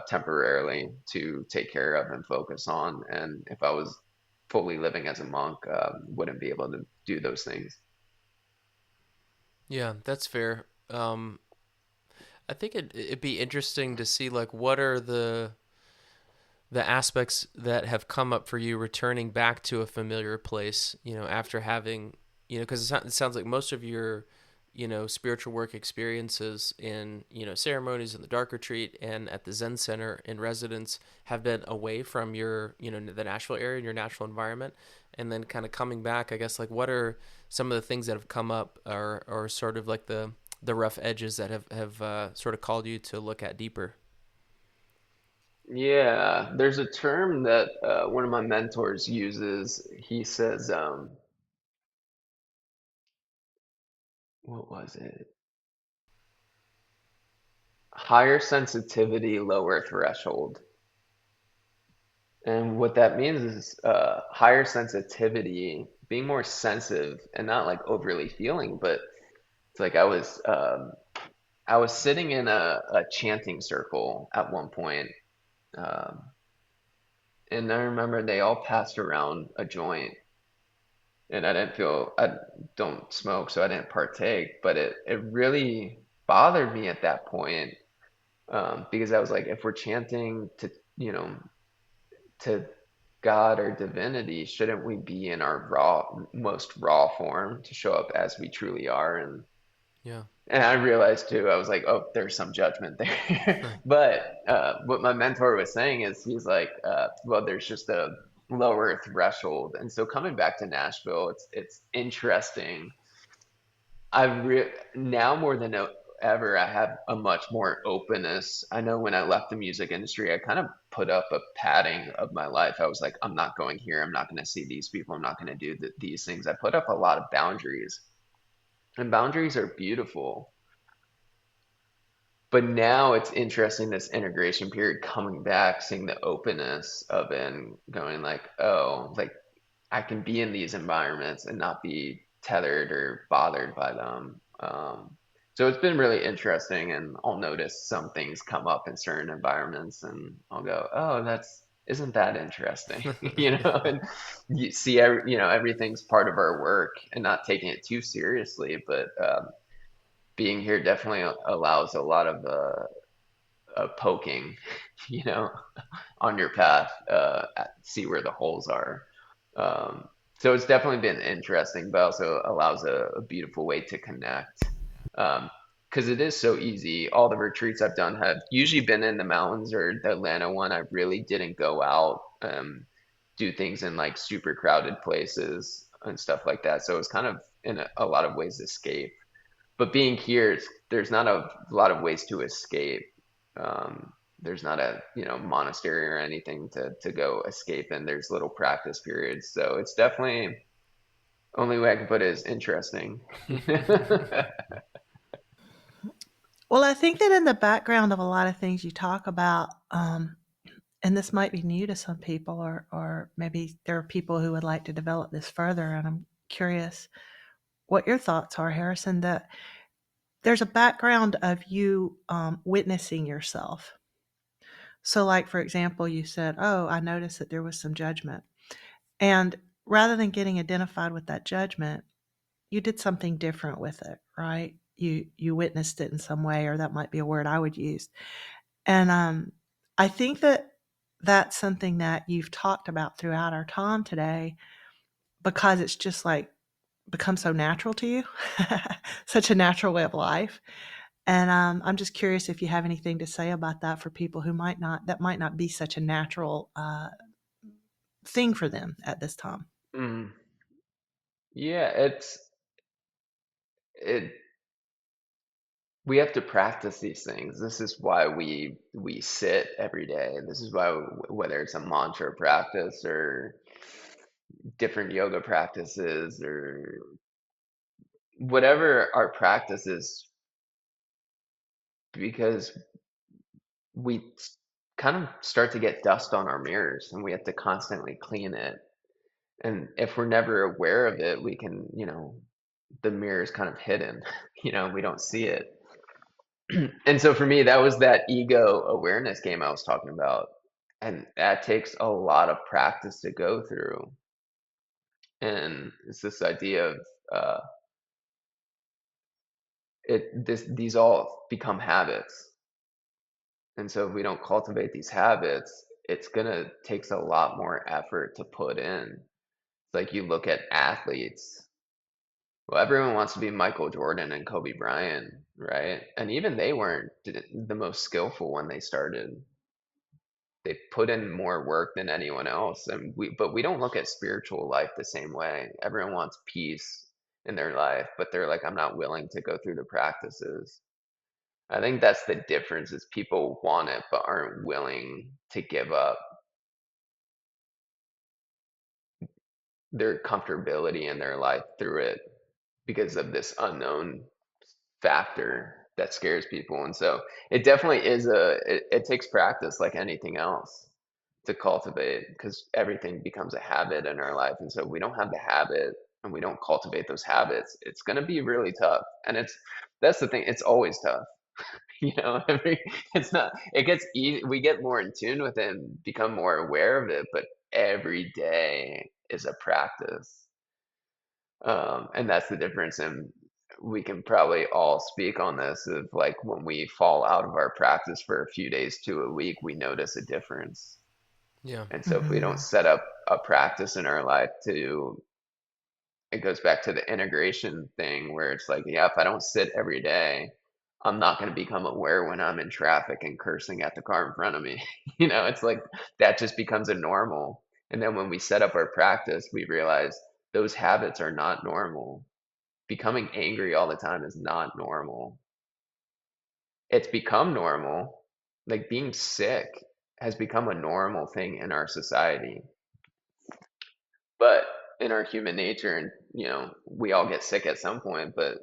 temporarily to take care of and focus on. And if I was fully living as a monk, wouldn't be able to do those things. yeah, that's fair. I think it'd be interesting to see like what are the aspects that have come up for you returning back to a familiar place, after having, because it sounds like most of your, spiritual work experiences in, ceremonies in the Dark Retreat and at the Zen Center in residence have been away from your, the Nashville area and your natural environment. And then kind of coming back, I guess, like what are some of the things that have come up or sort of like the rough edges that have sort of called you to look at deeper? Yeah, there's a term that one of my mentors uses. He says, what was it? Higher sensitivity, lower threshold. And what that means is higher sensitivity, being more sensitive and not like overly feeling, but it's like I was sitting in a chanting circle at one point, um, and I remember they all passed around a joint, and I don't smoke, so I didn't partake, but it really bothered me at that point because I was like, if we're chanting to, to God or divinity, shouldn't we be in our most raw form to show up as we truly are? And Yeah. And I realized too, I was like, oh, there's some judgment there. But what my mentor was saying is, he's like, well, there's just a lower threshold. And so coming back to Nashville, it's interesting. Now more than ever, I have a much more openness. I know when I left the music industry, I kind of put up a padding of my life. I was like, I'm not going here. I'm not going to see these people. I'm not going to do these things. I put up a lot of boundaries, and boundaries are beautiful. But now it's interesting, this integration period coming back, seeing the openness of it and going like, oh, like I can be in these environments and not be tethered or bothered by them. So it's been really interesting, and I'll notice some things come up in certain environments, and I'll go, "Oh, isn't that interesting?" You know, and you see, everything's part of our work, and not taking it too seriously, but being here definitely allows a lot of poking, you know, on your path, see where the holes are. Um, so it's definitely been interesting, but also allows a beautiful way to connect. Because it is so easy. All the retreats I've done have usually been in the mountains, or the Atlanta one. I really didn't go out, do things in like super crowded places and stuff like that. So it's kind of in a lot of ways escape. But being here, there's not a lot of ways to escape. There's not a monastery or anything to go escape in. There's little practice periods, so it's definitely, only way I can put it is interesting. Well, I think that in the background of a lot of things you talk about, and this might be new to some people, or maybe there are people who would like to develop this further, and I'm curious what your thoughts are, Harrison, that there's a background of you witnessing yourself. So, like, for example, you said, "Oh, I noticed that there was some judgment." And rather than getting identified with that judgment, you did something different with it, right? You witnessed it in some way, or that might be a word I would use. And I think that that's something that you've talked about throughout our time today, because it's just like become so natural to you, such a natural way of life. And I'm just curious if you have anything to say about that for people who might not be such a natural thing for them at this time. Mm. Yeah, it we have to practice these things. This is why we sit every day. This is why, whether it's a mantra practice or different yoga practices or whatever our practice is, because we kind of start to get dust on our mirrors, and we have to constantly clean it. And if we're never aware of it, we can, the mirror is kind of hidden, we don't see it. And so for me, that was that ego awareness game I was talking about. And that takes a lot of practice to go through. And it's this idea of uh, these all become habits. And so if we don't cultivate these habits, it's gonna takes a lot more effort to put in. It's like you look at athletes. Well, everyone wants to be Michael Jordan and Kobe Bryant, right? And even they weren't the most skillful when they started. They put in more work than anyone else, and but we don't look at spiritual life the same way. Everyone wants peace in their life, but they're like, I'm not willing to go through the practices. I think that's the difference, is people want it but aren't willing to give up their comfortability in their life through it, because of this unknown factor that scares people. And so it definitely is it takes practice like anything else to cultivate, because everything becomes a habit in our life. And so we don't have the habit, and we don't cultivate those habits, it's going to be really tough. And that's the thing, it's always tough. It's not, it gets easy, we get more in tune with it and become more aware of it, but every day is a practice. And that's the difference. And we can probably all speak on this, of like, when we fall out of our practice for a few days to a week, we notice a difference. Yeah. And so if we don't Hmm. set up a practice in our life to it goes back to the integration thing where it's like, yeah, if I don't sit every day, I'm not going to become aware when I'm in traffic and cursing at the car in front of me. It's like that just becomes a normal. And then when we set up our practice, we realize those habits are not normal. Becoming angry all the time is not normal. It's become normal. Like being sick has become a normal thing in our society. But in our human nature, and we all get sick at some point, but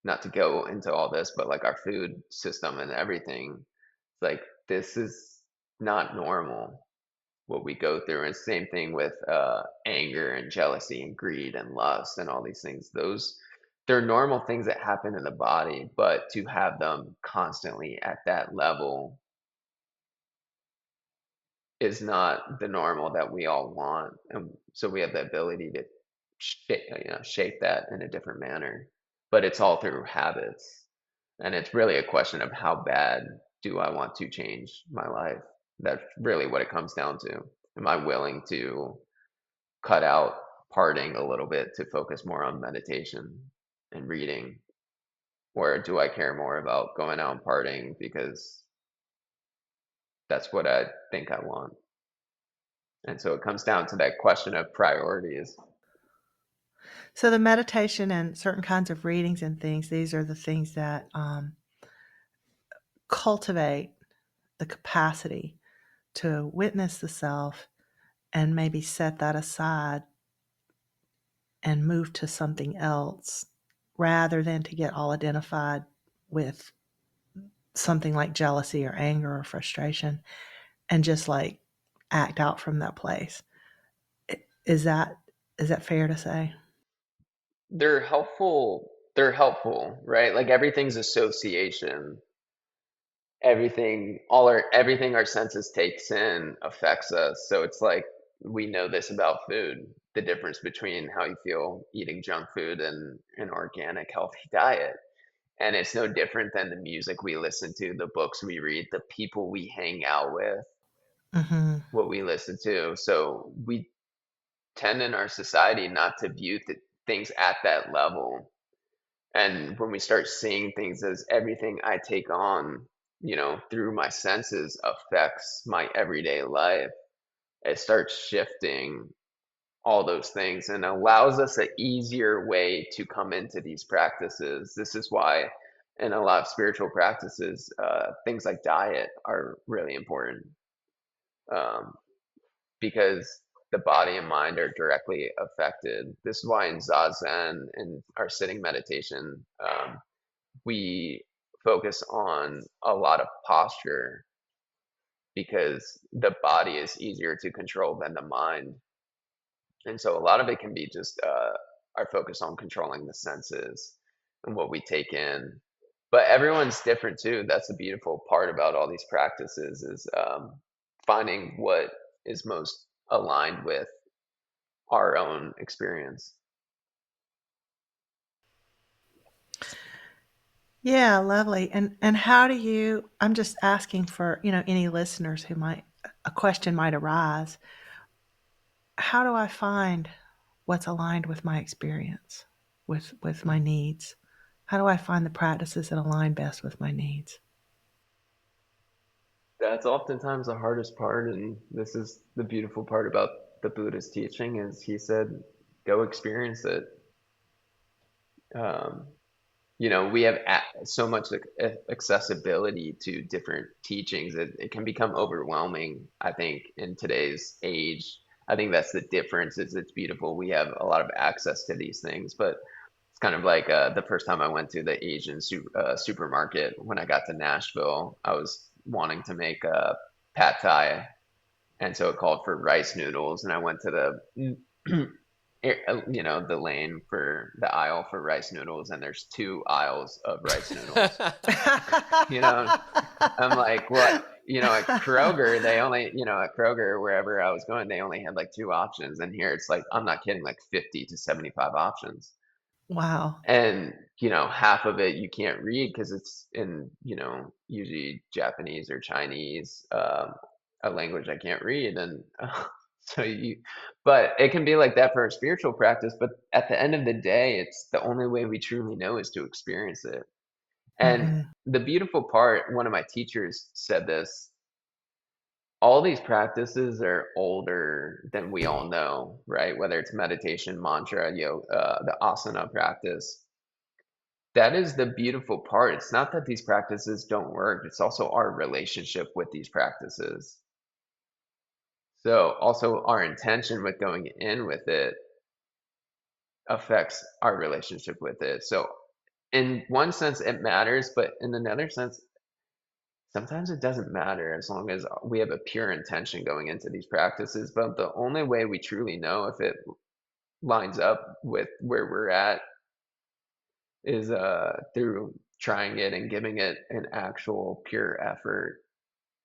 not to go into all this, but like our food system and everything, it's like this is not normal what we go through. And same thing with anger and jealousy and greed and lust and all these things. They're normal things that happen in the body, but to have them constantly at that level is not the normal that we all want. And so we have the ability to shape that in a different manner. But it's all through habits. And it's really a question of how bad do I want to change my life? That's really what it comes down to. Am I willing to cut out partying a little bit to focus more on meditation and reading? Or do I care more about going out and partying because that's what I think I want? And so it comes down to that question of priorities. So the meditation and certain kinds of readings and things, these are the things that cultivate the capacity to witness the self and maybe set that aside and move to something else rather than to get all identified with something like jealousy or anger or frustration and just like act out from that place. Is that is that fair to say? They're helpful, right? Like everything's association. Everything our senses takes in affects us. So it's like we know this about food, the difference between how you feel eating junk food and an organic healthy diet. And it's no different than the music we listen to, the books we read, the people we hang out with, Mm-hmm. what we listen to. So we tend in our society not to view things at that level. And when we start seeing things as everything I take on, through my senses affects my everyday life, it starts shifting all those things and allows us an easier way to come into these practices. This is why in a lot of spiritual practices, things like diet are really important, um, because the body and mind are directly affected. This is why in Zazen and our sitting meditation, we focus on a lot of posture because the body is easier to control than the mind. And so a lot of it can be just our focus on controlling the senses and what we take in. But everyone's different too. That's the beautiful part about all these practices is finding what is most aligned with our own experience. Yeah, lovely. And how do you I'm just asking for, any listeners who might a question might arise. How do I find what's aligned with my experience, with my needs? How do I find the practices that align best with my needs? That's oftentimes the hardest part, and this is the beautiful part about the Buddha's teaching is he said, go experience it. Um, we have so much accessibility to different teachings. It can become overwhelming, I think, in today's age. I think that's the difference is it's beautiful. We have a lot of access to these things, but it's kind of like the first time I went to the Asian supermarket when I got to Nashville, I was wanting to make a pad thai, and so it called for rice noodles, and I went to the lane for the aisle for rice noodles, and there's two aisles of rice noodles. You know, I'm like, what? At Kroger, at Kroger, wherever I was going, they only had like two options. And here it's like, I'm not kidding, like 50 to 75 options. Wow. And, half of it you can't read because it's in, usually Japanese or Chinese, a language I can't read. And So but it can be like that for a spiritual practice, but at the end of the day, it's the only way we truly know is to experience it. And Mhm. the beautiful part, one of my teachers said this, all these practices are older than we all know, right? Whether it's meditation, mantra, yoga, the asana practice. That is the beautiful part. It's not that these practices don't work, it's also our relationship with these practices. So also our intention with going in with it affects our relationship with it. So in one sense it matters, but in another sense, sometimes it doesn't matter as long as we have a pure intention going into these practices. But the only way we truly know if it lines up with where we're at is through trying it and giving it an actual pure effort.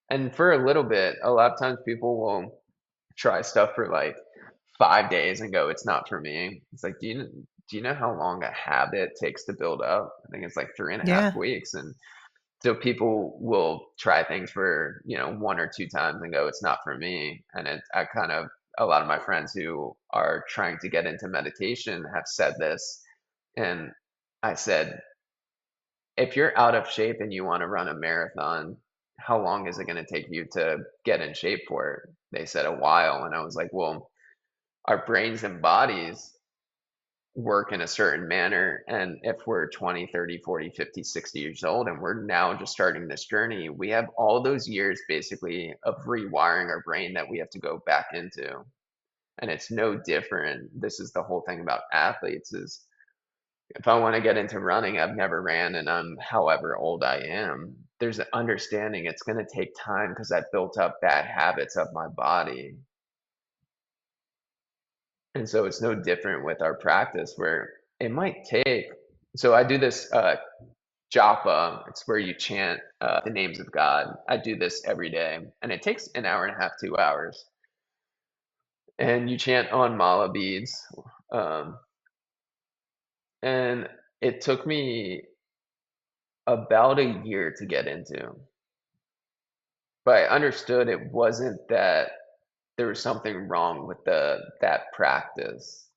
And for a little bit, a lot of times people will try stuff for like 5 days and go, it's not for me. It's like, do you know how long a habit takes to build up? I think it's like 3.5 Yeah. weeks. And so people will try things for, 1 or 2 times and go, it's not for me. And I kind of, a lot of my friends who are trying to get into meditation have said this. And I said, if you're out of shape and you want to run a marathon, how long is it going to take you to get in shape for it? They said a while. And I was like, well, our brains and bodies work in a certain manner. And if we're 20, 30, 40, 50, 60 years old and we're now just starting this journey, we have all those years basically of rewiring our brain that we have to go back into. And it's no different. This is the whole thing about athletes is if I want to get into running, I've never ran and I'm however old I am. There's an understanding it's going to take time because I've built up bad habits of my body. And so it's no different with our practice where it might take. So I do this japa. It's where you chant the names of God. I do this every day, and it takes an hour and a half, 2 hours. And you chant on mala beads. Um, and it took me about a year to get into, but I understood it wasn't that there was something wrong with that practice.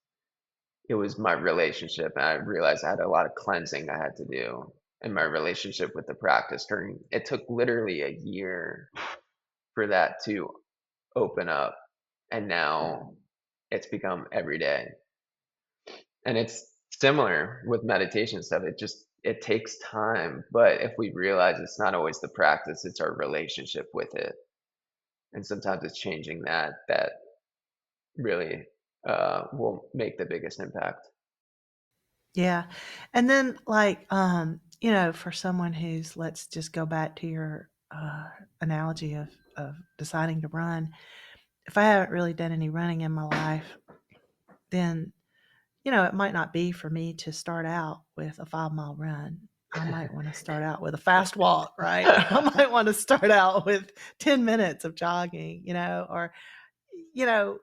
It was my relationship, and I realized I had a lot of cleansing I had to do in my relationship with the practice. During it took literally a year for that to open up, and now it's become every day. And it's similar with meditation stuff. It takes time, but if we realize it's not always the practice, it's our relationship with it. And sometimes it's changing that really will make the biggest impact. Yeah. And then, like, for someone who's, let's just go back to your analogy of deciding to run. If I haven't really done any running in my life, then, it might not be for me to start out with a 5-mile run. I might want to start out with a fast walk, right? I might want to start out with 10 minutes of jogging, or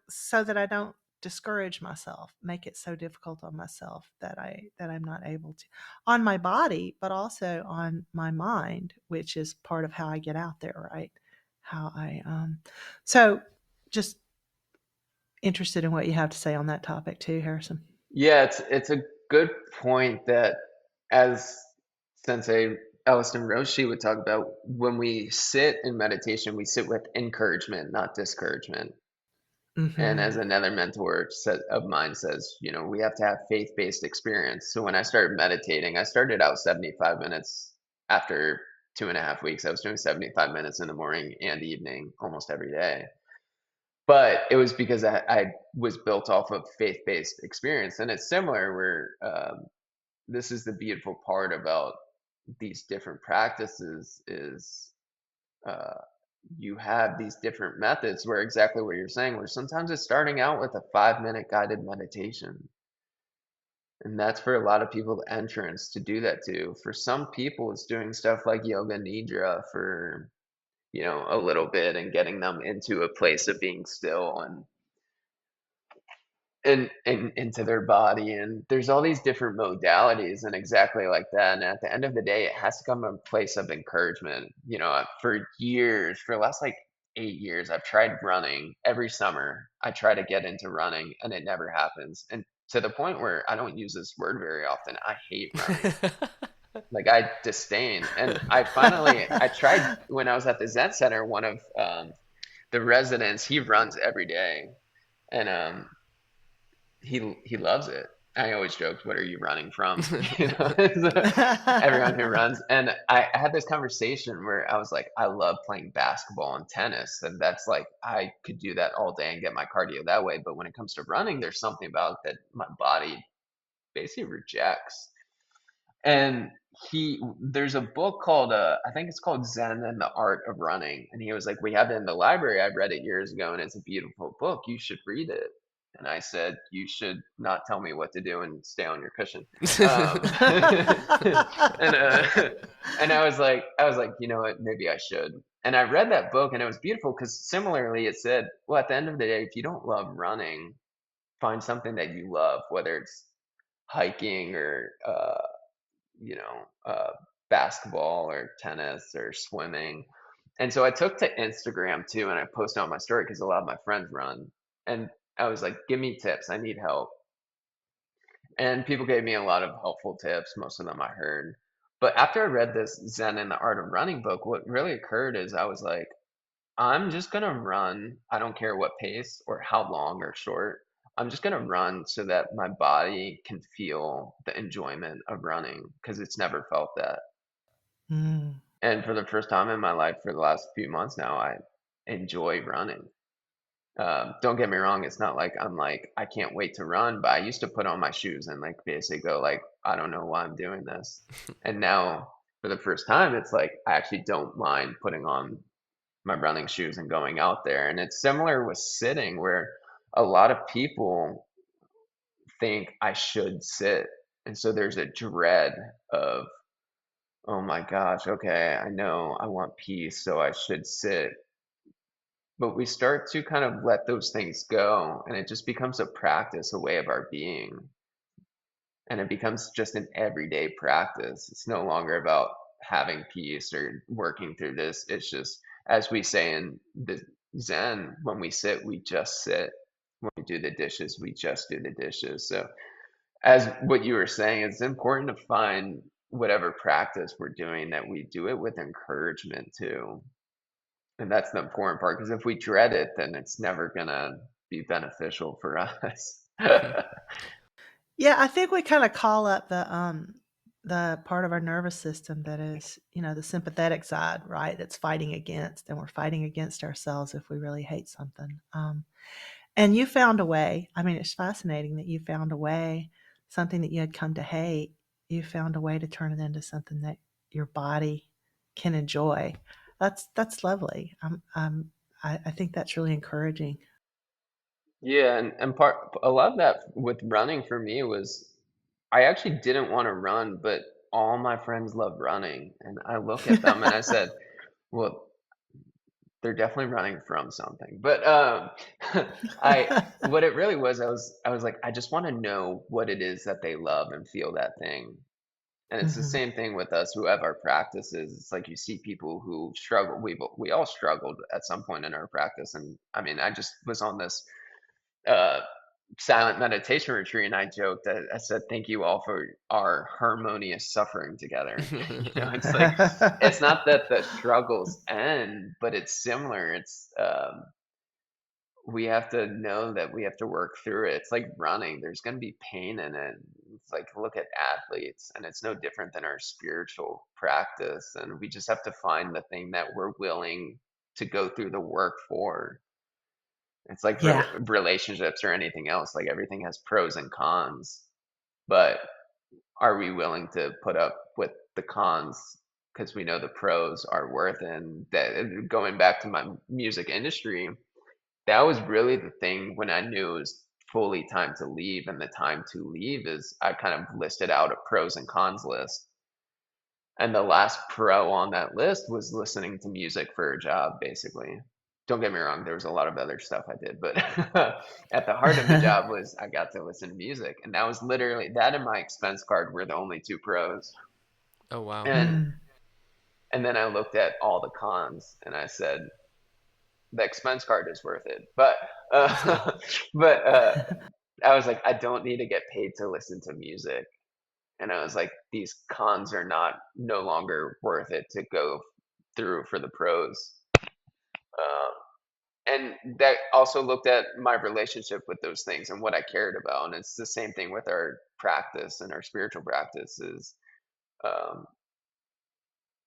so that I don't discourage myself, make it so difficult on myself that I'm not able to on my body, but also on my mind, which is part of how I get out there, right? How I so just interested in what you have to say on that topic too, Harrison. Yeah, it's a good point that as Sensei Elliston Roshi would talk about, when we sit in meditation, we sit with encouragement, not discouragement. And as Mhm. another of mine says, we have to have faith-based experience. So when I started meditating, I started out 75 minutes after 2.5 weeks. I was doing 75 minutes in the morning and evening almost every day. But it was because I was built off of faith-based experience. And it's similar where this is the beautiful part about these different practices is uh, you have these different methods where exactly what you're saying, where sometimes it's starting out with a 5-minute guided meditation. And that's for a lot of people the entrance to do that too. For some people, it's doing stuff like yoga nidra for, a little bit and getting them into a place of being still and into their body. And there's all these different modalities and exactly like that. And at the end of the day, it has to come from a place of encouragement. For years, for the last like 8 years, I've tried running every summer. I try to get into running and it never happens. And to the point where I don't use this word very often. I hate running. Like I disdain. And I tried when I was at the Zen Center, one of the residents, he runs every day. And he loves it. I always joked, "What are you running from?" You know, everyone who runs. And I had this conversation where I was like, I love playing basketball and tennis, and that's like I could do that all day and get my cardio that way. But when it comes to running, there's something about it that my body basically rejects. And there's a book called I think it's called Zen and the Art of Running, and he was like, we have it in the library. I read it years ago and it's a beautiful book, you should read it. And I said, you should not tell me what to do and stay on your cushion. And and I was like, you know what, maybe I should. And I read that book and it was beautiful because similarly it said, well, at the end of the day, if you don't love running, find something that you love, whether it's hiking or you know, basketball or tennis or swimming. And so I took to Instagram too, and I posted on my story because a lot of my friends run. And I was like, give me tips. I need help. And people gave me a lot of helpful tips. Most of them I heard. But after I read this Zen and the Art of Running book, what really occurred is I was like, I'm just gonna run. I don't care what pace or how long or short. I'm just gonna run so that my body can feel the enjoyment of running because it's never felt that. Mm. And for the first time in my life, for the last few months now, I enjoy running. Don't get me wrong, it's not like I'm like, I can't wait to run, but I used to put on my shoes and like basically go like, I don't know why I'm doing this. And now for the first time, it's like I actually don't mind putting on my running shoes and going out there. And it's similar with sitting, where a lot of people think I should sit. And so there's a dread of, oh my gosh, okay, I know I want peace, so I should sit. But we start to kind of let those things go, and it just becomes a practice, a way of our being. And it becomes just an everyday practice. It's no longer about having peace or working through this. It's just, as we say in the Zen, when we sit, we just sit. When we do the dishes, we just do the dishes. So, as what you were saying, it's important to find whatever practice we're doing that we do it with encouragement too. And that's the important part, because if we dread it, then it's never gonna be beneficial for us. Yeah, I think we kinda call up the part of our nervous system that is, the sympathetic side, right? That's fighting against, and we're fighting against ourselves if we really hate something. And you found a way. I mean, it's fascinating that you found a way, something that you had come to hate, you found a way to turn it into something that your body can enjoy. That's lovely. I think that's really encouraging. Yeah, and a lot of that with running for me was I actually didn't want to run, but all my friends love running, and I look at them and I said, well, they're definitely running from something. But I what it really was, I was like, I just want to know what it is that they love and feel that thing. And it's the Mhm. same thing with us who have our practices. It's like you see people who struggle. We all struggled at some point in our practice. And I mean, I just was on this uh, silent meditation retreat, and I joked that I said, "Thank you all for our harmonious suffering together." It's like it's not that the struggles end, but it's similar. It's we have to know that we have to work through it. It's like running. There's going to be pain in it. It's like look at athletes, and it's no different than our spiritual practice. And we just have to find the thing that we're willing to go through the work for. It's like Yeah. relationships or anything else. Like everything has pros and cons, but are we willing to put up with the cons because we know the pros are worth it? And that going back to my music industry, that was really the thing when I knew it was fully time to leave. And the time to leave is I kind of listed out a pros and cons list. And the last pro on that list was listening to music for a job, basically. Don't get me wrong, there was a lot of other stuff I did, but at the heart of the job was I got to listen to music. And that was literally that and my expense card were the only two pros. Oh, wow. And Mm. and then I looked at all the cons and I said, the expense card is worth it. But but I was like, I don't need to get paid to listen to music. And I was like, these cons are not no longer worth it to go through for the pros. Um, and that also looked at my relationship with those things and what I cared about. And it's the same thing with our practice and our spiritual practices. Um,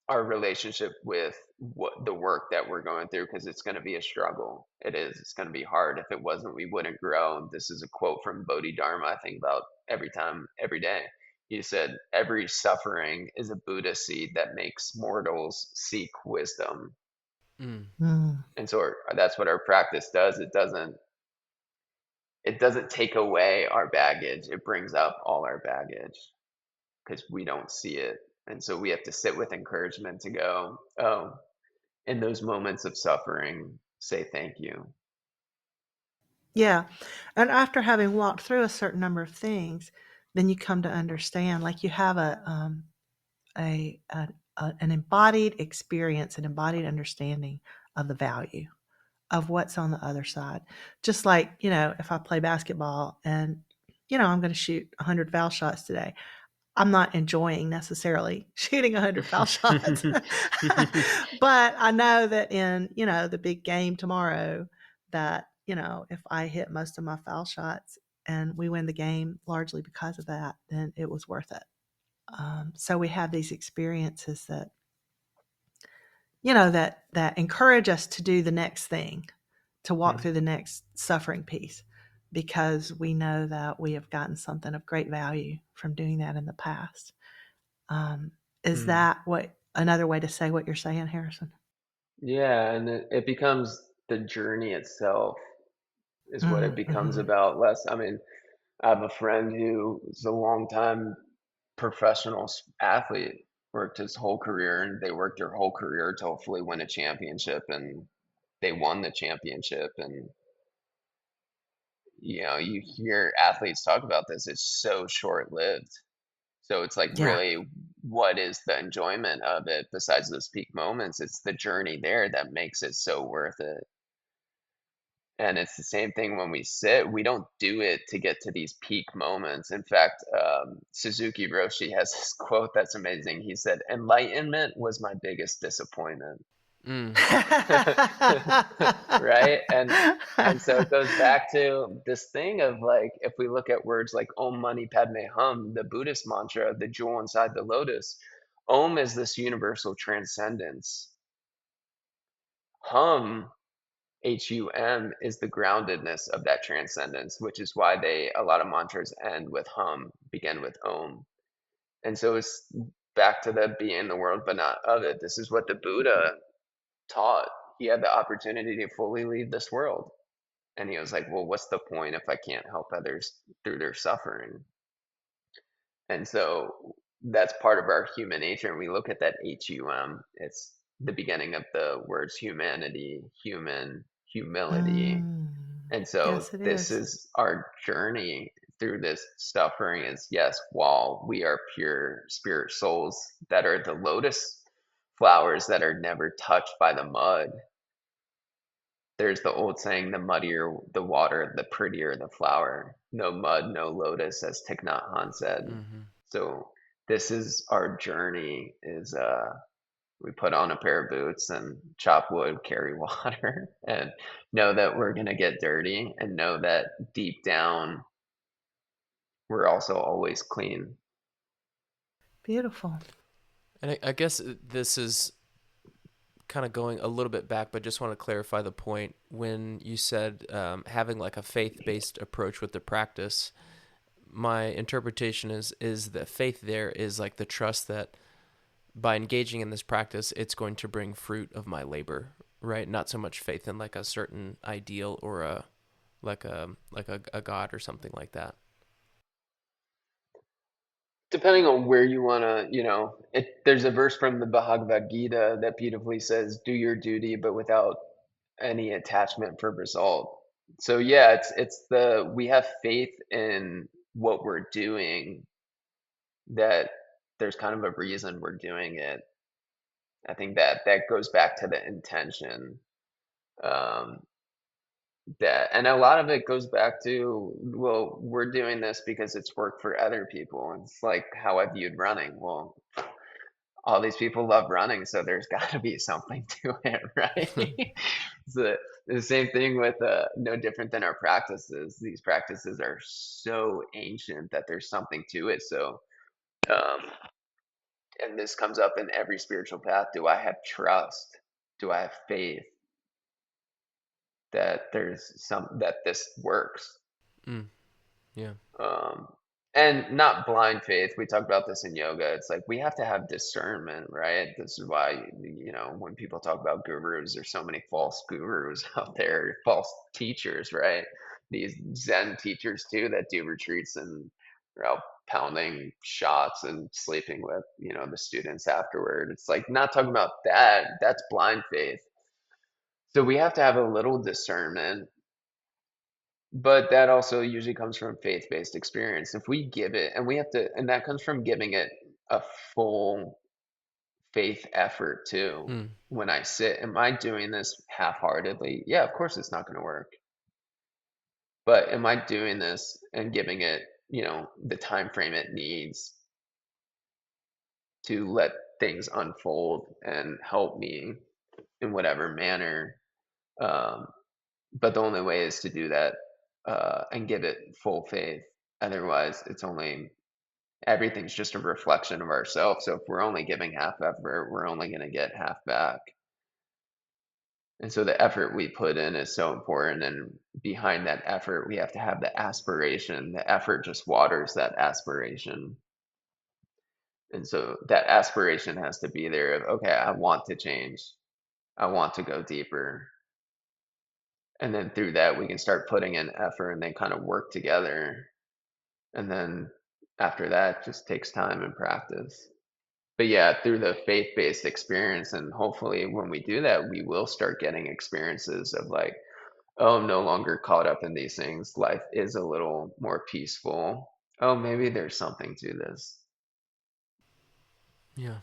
our relationship with what the work that we're going through, because it's going to be a struggle. It is. It's going to be hard. If it wasn't, we wouldn't grow. This is a quote from Bodhidharma I think about every time, every day. He said, every suffering is a Buddha seed that makes mortals seek wisdom. Mm. Mm. And so that's what our practice does. It doesn't take away our baggage. It brings up all our baggage because we don't see it. And so we have to sit with encouragement to go, oh, in those moments of suffering, say thank you. Yeah. And after having walked through a certain number of things, then you come to understand, like you have a an embodied experience, an embodied understanding of the value of what's on the other side. Just like, if I play basketball and, I'm going to shoot 100 foul shots today, I'm not enjoying necessarily shooting 100 foul shots. But I know that in, the big game tomorrow, that, if I hit most of my foul shots and we win the game largely because of that, then it was worth it. So we have these experiences that, that encourage us to do the next thing, to walk Hmm. through the next suffering piece, because we know that we have gotten something of great value from doing that in the past. Um, is Hmm. that what another way to say what you're saying, Harrison? Yeah, and it becomes the journey itself is what it becomes Mm-hmm. about. Less, I mean, I have a friend who is a long time professional athlete, worked his whole career, and they worked their whole career to hopefully win a championship, and they won the championship. And you hear athletes talk about this, it's so short-lived. So it's like, Yeah. really, what is the enjoyment of it besides those peak moments? It's the journey there that makes it so worth it. And it's the same thing when we sit. We don't do it to get to these peak moments. In fact, Suzuki Roshi has this quote that's amazing. He said, "Enlightenment was my biggest disappointment." Mm. Right? And so it goes back to this thing of, like, if we look at words like Om Mani Padme Hum, the Buddhist mantra, the jewel inside the lotus, Om is this universal transcendence. Hum, HUM, is the groundedness of that transcendence, which is why a lot of mantras end with hum, begin with Om. And so it's back to the be in the world but not of it. This is what the Buddha taught. He had the opportunity to fully leave this world. And he was like, well, what's the point if I can't help others through their suffering? And so that's part of our human nature. And we look at that HUM, it's the beginning of the words humanity, human, humility. Mm. And so Yes, it this is. is our journey through this suffering is, yes, while we are pure spirit souls that are the lotus flowers that are never touched by the mud. There's the old saying, the muddier the water, the prettier the flower. No mud, no lotus, as Thich Nhat Hanh said. Hmm. So this is our journey, is we put on a pair of boots and chop wood, carry water, and know that we're gonna get dirty, and know that deep down we're also always clean. Beautiful. And I guess this is kind of going a little bit back, but just want to clarify the point when you said having like a faith-based approach with the practice. My interpretation is that faith there is like the trust that by engaging in this practice, it's going to bring fruit of my labor, right? Not so much faith in like a certain ideal or a god or something like that. Depending on where you wanna, there's a verse from the Bhagavad Gita that beautifully says, "Do your duty, but without any attachment for result." So yeah, it's we have faith in what we're doing, that there's kind of a reason we're doing it. I think that goes back to the intention. Um, that, and a lot of it goes back to, well, we're doing this because it's worked for other people. It's like how I viewed running. Well, all these people love running, so there's got to be something to it, right? So the same thing with no different than our practices. These practices are so ancient that there's something to it. So, um, and this comes up in every spiritual path. Do I have trust? Do I have faith that that this works? Mm, yeah. um, and not blind faith. We talk about this in yoga. It's like we have to have discernment, right? This is why, when people talk about gurus, there's so many false gurus out there, false teachers, right? These Zen teachers too that do retreats and are out pounding shots and sleeping with, the students afterward. It's like not talking about that. That's blind faith. So we have to have a little discernment, but that also usually comes from faith-based experience. If we give it, and we have to, and that comes from giving it a full faith effort too. Mm, When I sit, am I doing this half-heartedly? Yeah, of course it's not going to work. But am I doing this and giving it, the time frame it needs to let things unfold and help me in whatever manner? Um, but the only way is to do that and give it full faith. Otherwise, it's only everything's just a reflection of ourselves. So if we're only giving half effort, we're only going to get half back. And so the effort we put in is so important. And behind that effort, we have to have the aspiration. The effort just waters that aspiration. And so that aspiration has to be there of, okay, I want to change. I want to go deeper. And then through that, we can start putting in effort and they kind of work together. And then after that, just takes time and practice. But yeah, through the faith-based experience, and hopefully when we do that, we will start getting experiences of like, oh, I'm no longer caught up in these things. Life is a little more peaceful. Oh, maybe there's something to this. yeah.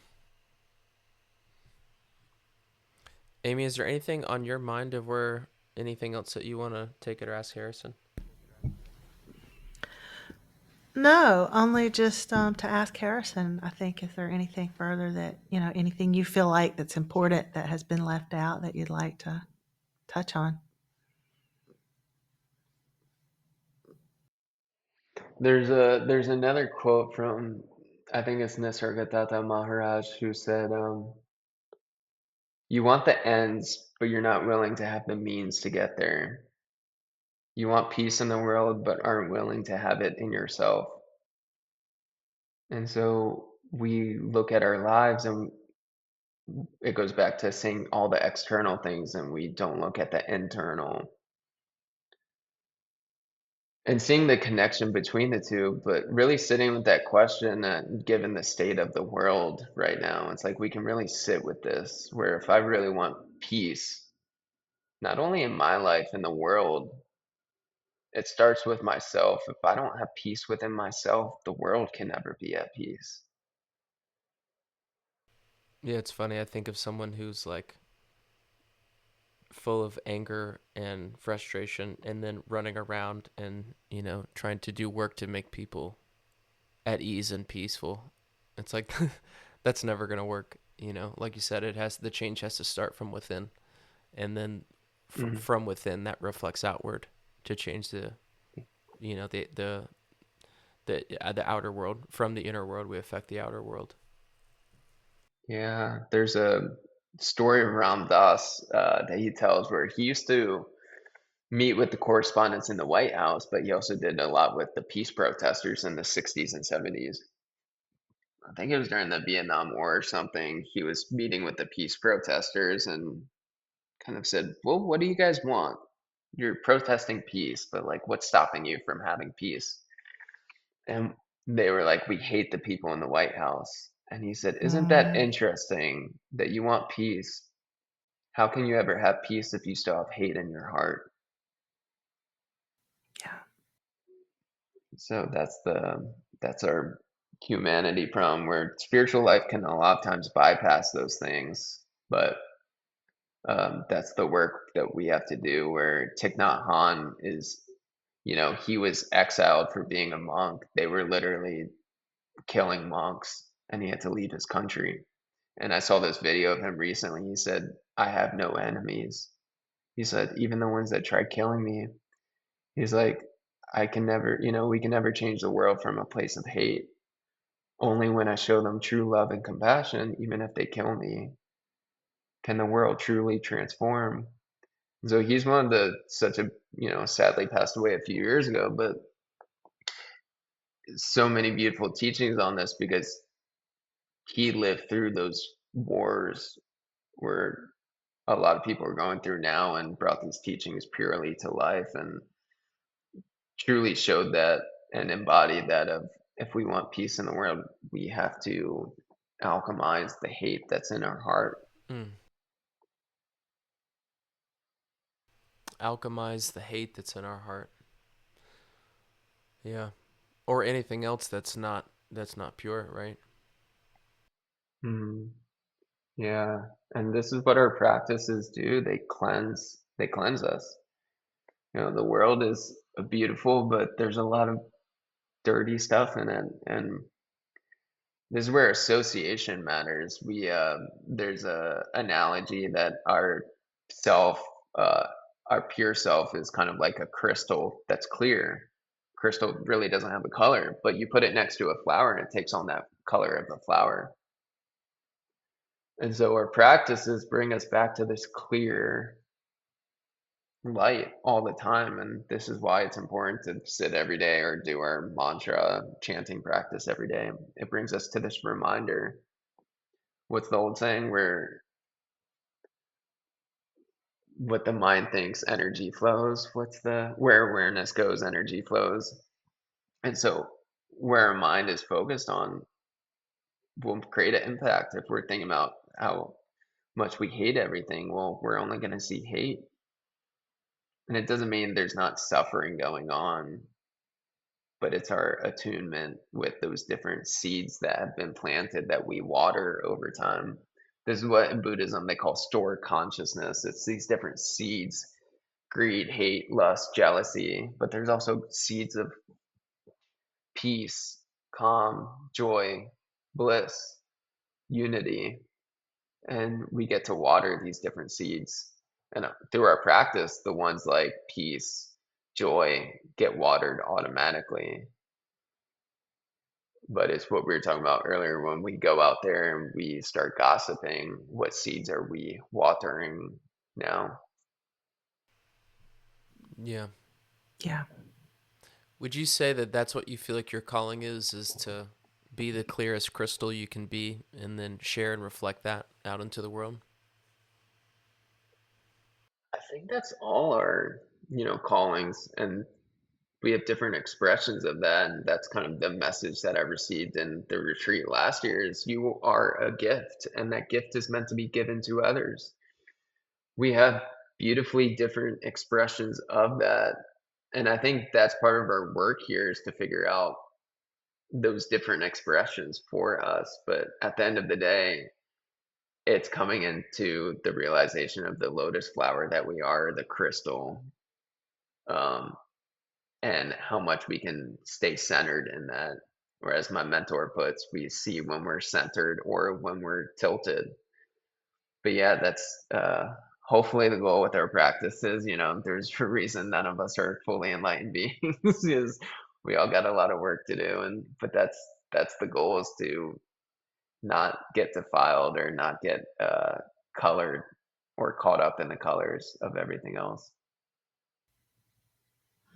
Amy, is there anything on your mind of where anything else that you want to take it or ask Harrison? No, only just to ask Harrison. I think, is there anything further that, anything you feel like that's important that has been left out that you'd like to touch on? There's another quote from, I think it's Nisargadatta Maharaj, who said, "You want the ends, but you're not willing to have the means to get there. You want peace in the world, but aren't willing to have it in yourself." And so we look at our lives and it goes back to seeing all the external things and we don't look at the internal and seeing the connection between the two, but really sitting with that question, given the state of the world right now, it's like we can really sit with this, where if I really want peace, not only in my life, in the world, it starts with myself. If I don't have peace within myself, the world can never be at peace. Yeah, it's funny. I think of someone who's like full of anger and frustration and then running around and, trying to do work to make people at ease and peaceful. It's like that's never going to work, Like you said, the change has to start from within, and then Mhm. from within that reflects outward to change the you know the outer world. From the inner world we affect the outer world. Yeah, there's a story of Ram Dass that he tells where he used to meet with the correspondents in the White House, but he also did a lot with the peace protesters in the 60s and 70s. I think it was during the Vietnam War or something. He was meeting with the peace protesters and kind of said, "Well, what do you guys want? You're protesting peace, but like, what's stopping you from having peace?" And they were like, "We hate the people in the White House." And he said, "Isn't that Mm, interesting that you want peace? How can you ever have peace if you still have hate in your heart?" yeah. So that's our humanity problem, where spiritual life can a lot of times bypass those things. But That's the work that we have to do. Where Thich Nhat Hanh is, he was exiled for being a monk. They were literally killing monks, and he had to leave his country. And I saw this video of him recently. He said, "I have no enemies." He said, "Even the ones that try killing me." He's like, "I can never, we can never change the world from a place of hate. Only when I show them true love and compassion, even if they kill me, can the world truly transform." So he's one of the such a, sadly passed away a few years ago, but so many beautiful teachings on this because he lived through those wars where a lot of people are going through now and brought these teachings purely to life and truly showed that and embodied that of if we want peace in the world, we have to alchemize the hate that's in our heart. Mm. Alchemize the hate that's in our heart. Yeah. Or anything else that's not pure, right? Hmm. Yeah. And this is what our practices do. They cleanse us. The world is beautiful, but there's a lot of dirty stuff in it. And this is where association matters. There's a analogy that self, uh, our pure self is kind of like a crystal that's clear. Crystal really doesn't have a color, but you put it next to a flower and it takes on that color of the flower. And so our practices bring us back to this clear light all the time. And this is why it's important to sit every day or do our mantra chanting practice every day. It brings us to this reminder. What's the old saying? Where what the mind thinks, energy flows. Where awareness goes, energy flows. And so where our mind is focused on will create an impact. If we're thinking about how much we hate everything, well, we're only going to see hate. And it doesn't mean there's not suffering going on, but it's our attunement with those different seeds that have been planted that we water over time. This is what in Buddhism they call stored consciousness. It's these different seeds: greed, hate, lust, jealousy, but there's also seeds of peace, calm, joy, bliss, unity, and we get to water these different seeds. And through our practice, the ones like peace, joy get watered automatically. But it's what we were talking about earlier when we go out there and we start gossiping, what seeds are we watering now? Yeah. Yeah. Would you say that that's what you feel like your calling is to be the clearest crystal you can be and then share and reflect that out into the world? I think that's all our, callings, and we have different expressions of that. And that's kind of the message that I received in the retreat last year is you are a gift, and that gift is meant to be given to others. We have beautifully different expressions of that. And I think that's part of our work here is to figure out those different expressions for us. But at the end of the day, it's coming into the realization of the lotus flower that we are, the crystal, um, and how much we can stay centered in that. Whereas my mentor puts, we see when we're centered or when we're tilted. But yeah, that's hopefully the goal with our practices. There's a reason none of us are fully enlightened beings is we all got a lot of work to do, and but that's the goal is to not get defiled or not get colored or caught up in the colors of everything else.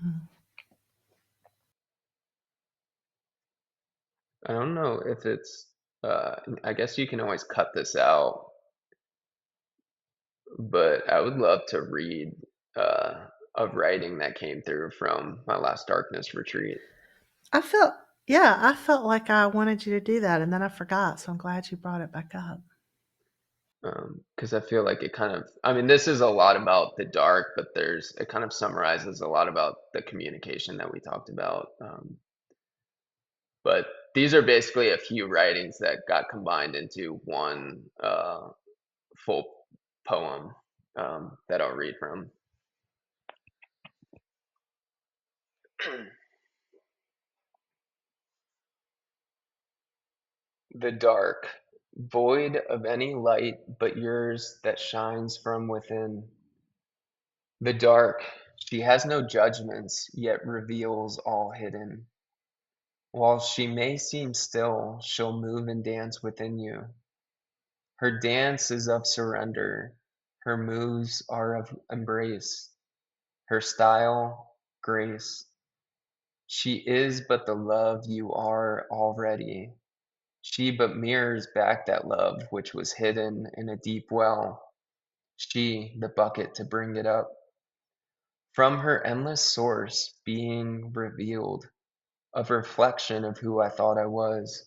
Mm. I don't know if it's, I guess you can always cut this out, but I would love to read a writing that came through from my last darkness retreat. I felt, yeah, I felt like I wanted you to do that and then I forgot. So I'm glad you brought it back up. Because I feel like it kind of, I mean, this is a lot about the dark, but it kind of summarizes a lot about the communication that we talked about. But these are basically a few writings that got combined into one full poem. that I'll read from. The dark, void of any light but yours that shines from within. The dark, she has no judgments, yet reveals all hidden. While she may seem still, she'll move and dance within you. Her dance is of surrender, her moves are of embrace, her style, grace. She is but the love you are already. She but mirrors back that love which was hidden in a deep well. She, the bucket to bring it up. From her endless source, being revealed, of reflection of who I thought I was.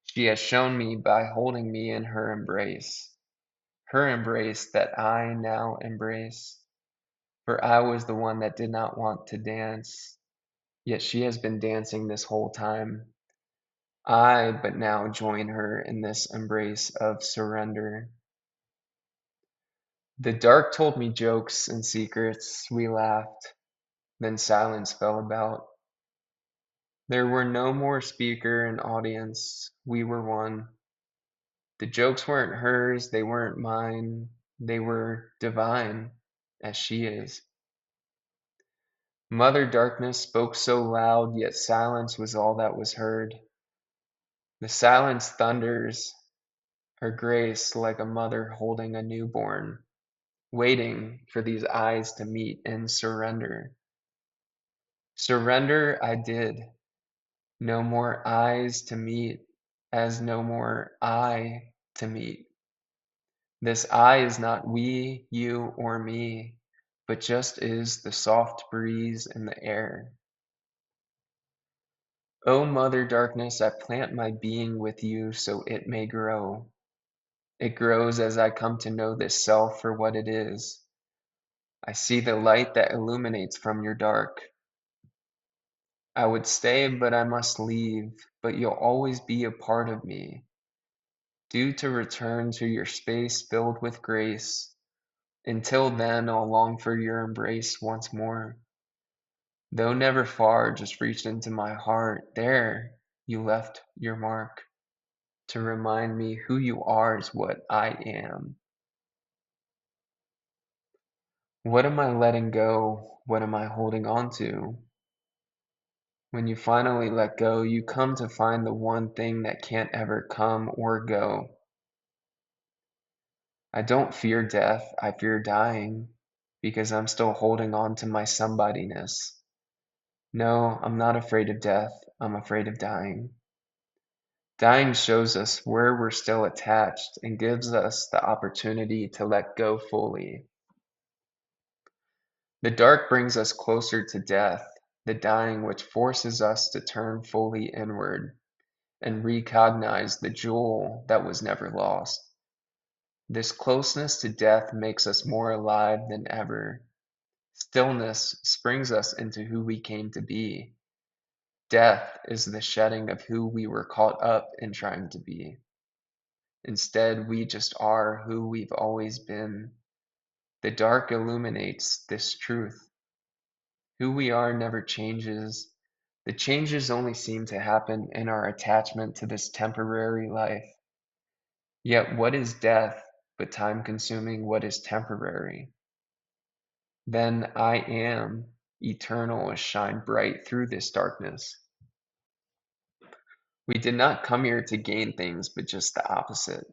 She has shown me by holding me in her embrace that I now embrace. For I was the one that did not want to dance, yet she has been dancing this whole time. I but now join her in this embrace of surrender. The dark told me jokes and secrets, we laughed, then silence fell about. There were no more speaker and audience, we were one. The jokes weren't hers, they weren't mine, they were divine, as she is. Mother Darkness spoke so loud, yet silence was all that was heard. The silence thunders, her grace like a mother holding a newborn, waiting for these eyes to meet and surrender. Surrender I did, no more eyes to meet, as no more I to meet. This I is not we, you, or me, but just is the soft breeze in the air. O Mother Darkness, I plant my being with you so it may grow. It grows as I come to know this self for what it is. I see the light that illuminates from your dark. I would stay, but I must leave, but you'll always be a part of me. Due to return to your space filled with grace. Until then, I'll long for your embrace once more. Though never far, just reach into my heart. There, you left your mark. To remind me who you are is what I am. What am I letting go? What am I holding on to? When you finally let go, you come to find the one thing that can't ever come or go. I don't fear death, I fear dying, because I'm still holding on to my somebodyness. No, I'm not afraid of death, I'm afraid of dying. Dying shows us where we're still attached and gives us the opportunity to let go fully. The dark brings us closer to death, the dying which forces us to turn fully inward and recognize the jewel that was never lost. This closeness to death makes us more alive than ever. Stillness springs us into who we came to be. Death is the shedding of who we were caught up in trying to be. Instead, we just are who we've always been. The dark illuminates this truth. Who we are never changes. The changes only seem to happen in our attachment to this temporary life. Yet what is death but time consuming what is temporary? Then I am eternal shine bright through this darkness. We did not come here to gain things, but just the opposite.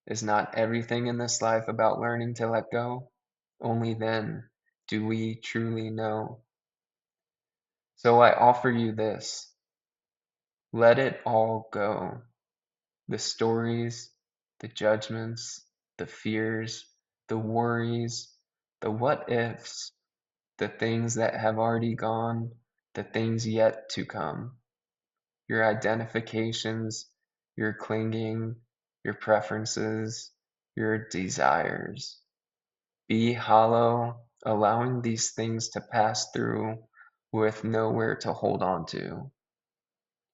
Is not everything in this life about learning to let go? Only then do we truly know. So I offer you this. Let it all go. The stories, the judgments, the fears, the worries, the what ifs, the things that have already gone, the things yet to come. Your identifications, your clinging, your preferences, your desires. Be hollow, allowing these things to pass through with nowhere to hold on to.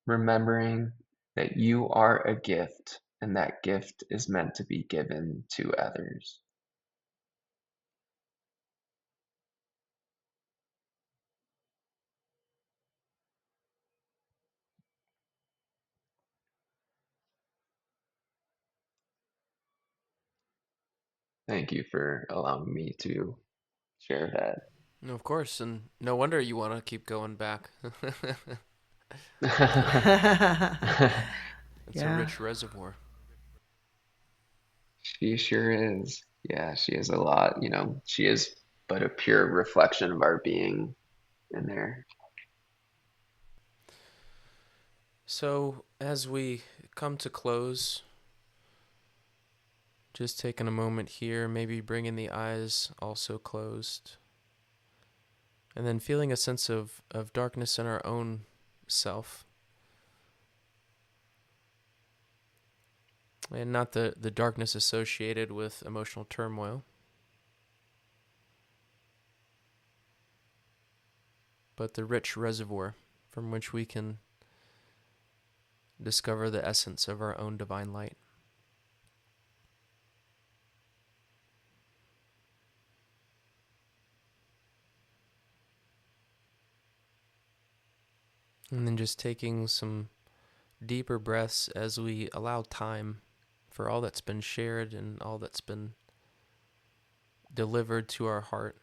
Remembering that you are a gift and that gift is meant to be given to others. Thank you for allowing me to share that. No, of course, and no wonder you want to keep going back. It's a Yeah. rich reservoir. She sure is. Yeah, she is a lot. She is but a pure reflection of our being in there. So, as we come to close, just taking a moment here, maybe bringing the eyes also closed, and then feeling a sense of darkness in our own self. And not the darkness associated with emotional turmoil, but the rich reservoir from which we can discover the essence of our own divine light. And then just taking some deeper breaths as we allow time for all that's been shared and all that's been delivered to our heart,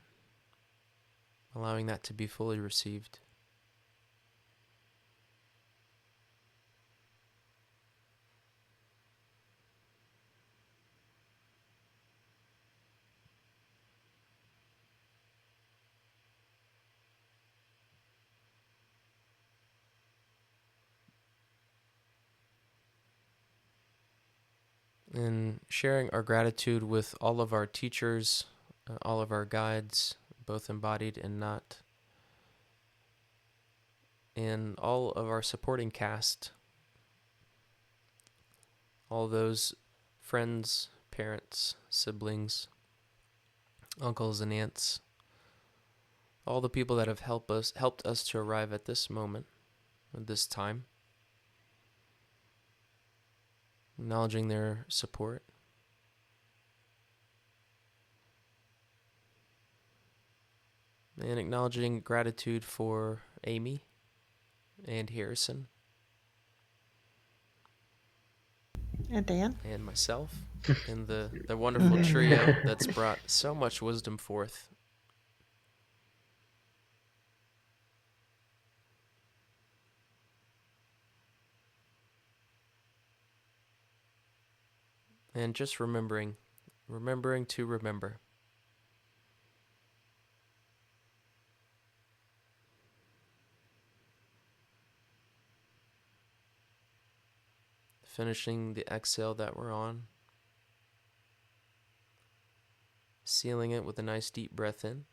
allowing that to be fully received. And sharing our gratitude with all of our teachers, all of our guides, both embodied and not, and all of our supporting cast, all those friends, parents, siblings, uncles and aunts, all the people that have helped us to arrive at this moment, at this time, acknowledging their support. And acknowledging gratitude for Amy and Harrison And Dan? and myself and the wonderful trio that's brought so much wisdom forth. And just remembering to remember. Finishing the exhale that we're on. Sealing it with a nice deep breath in.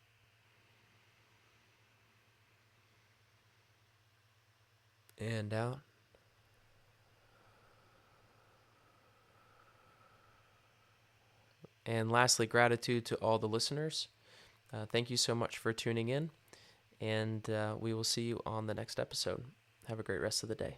And out. And lastly, gratitude to all the listeners. Thank you so much for tuning in. And we will see you on the next episode. Have a great rest of the day.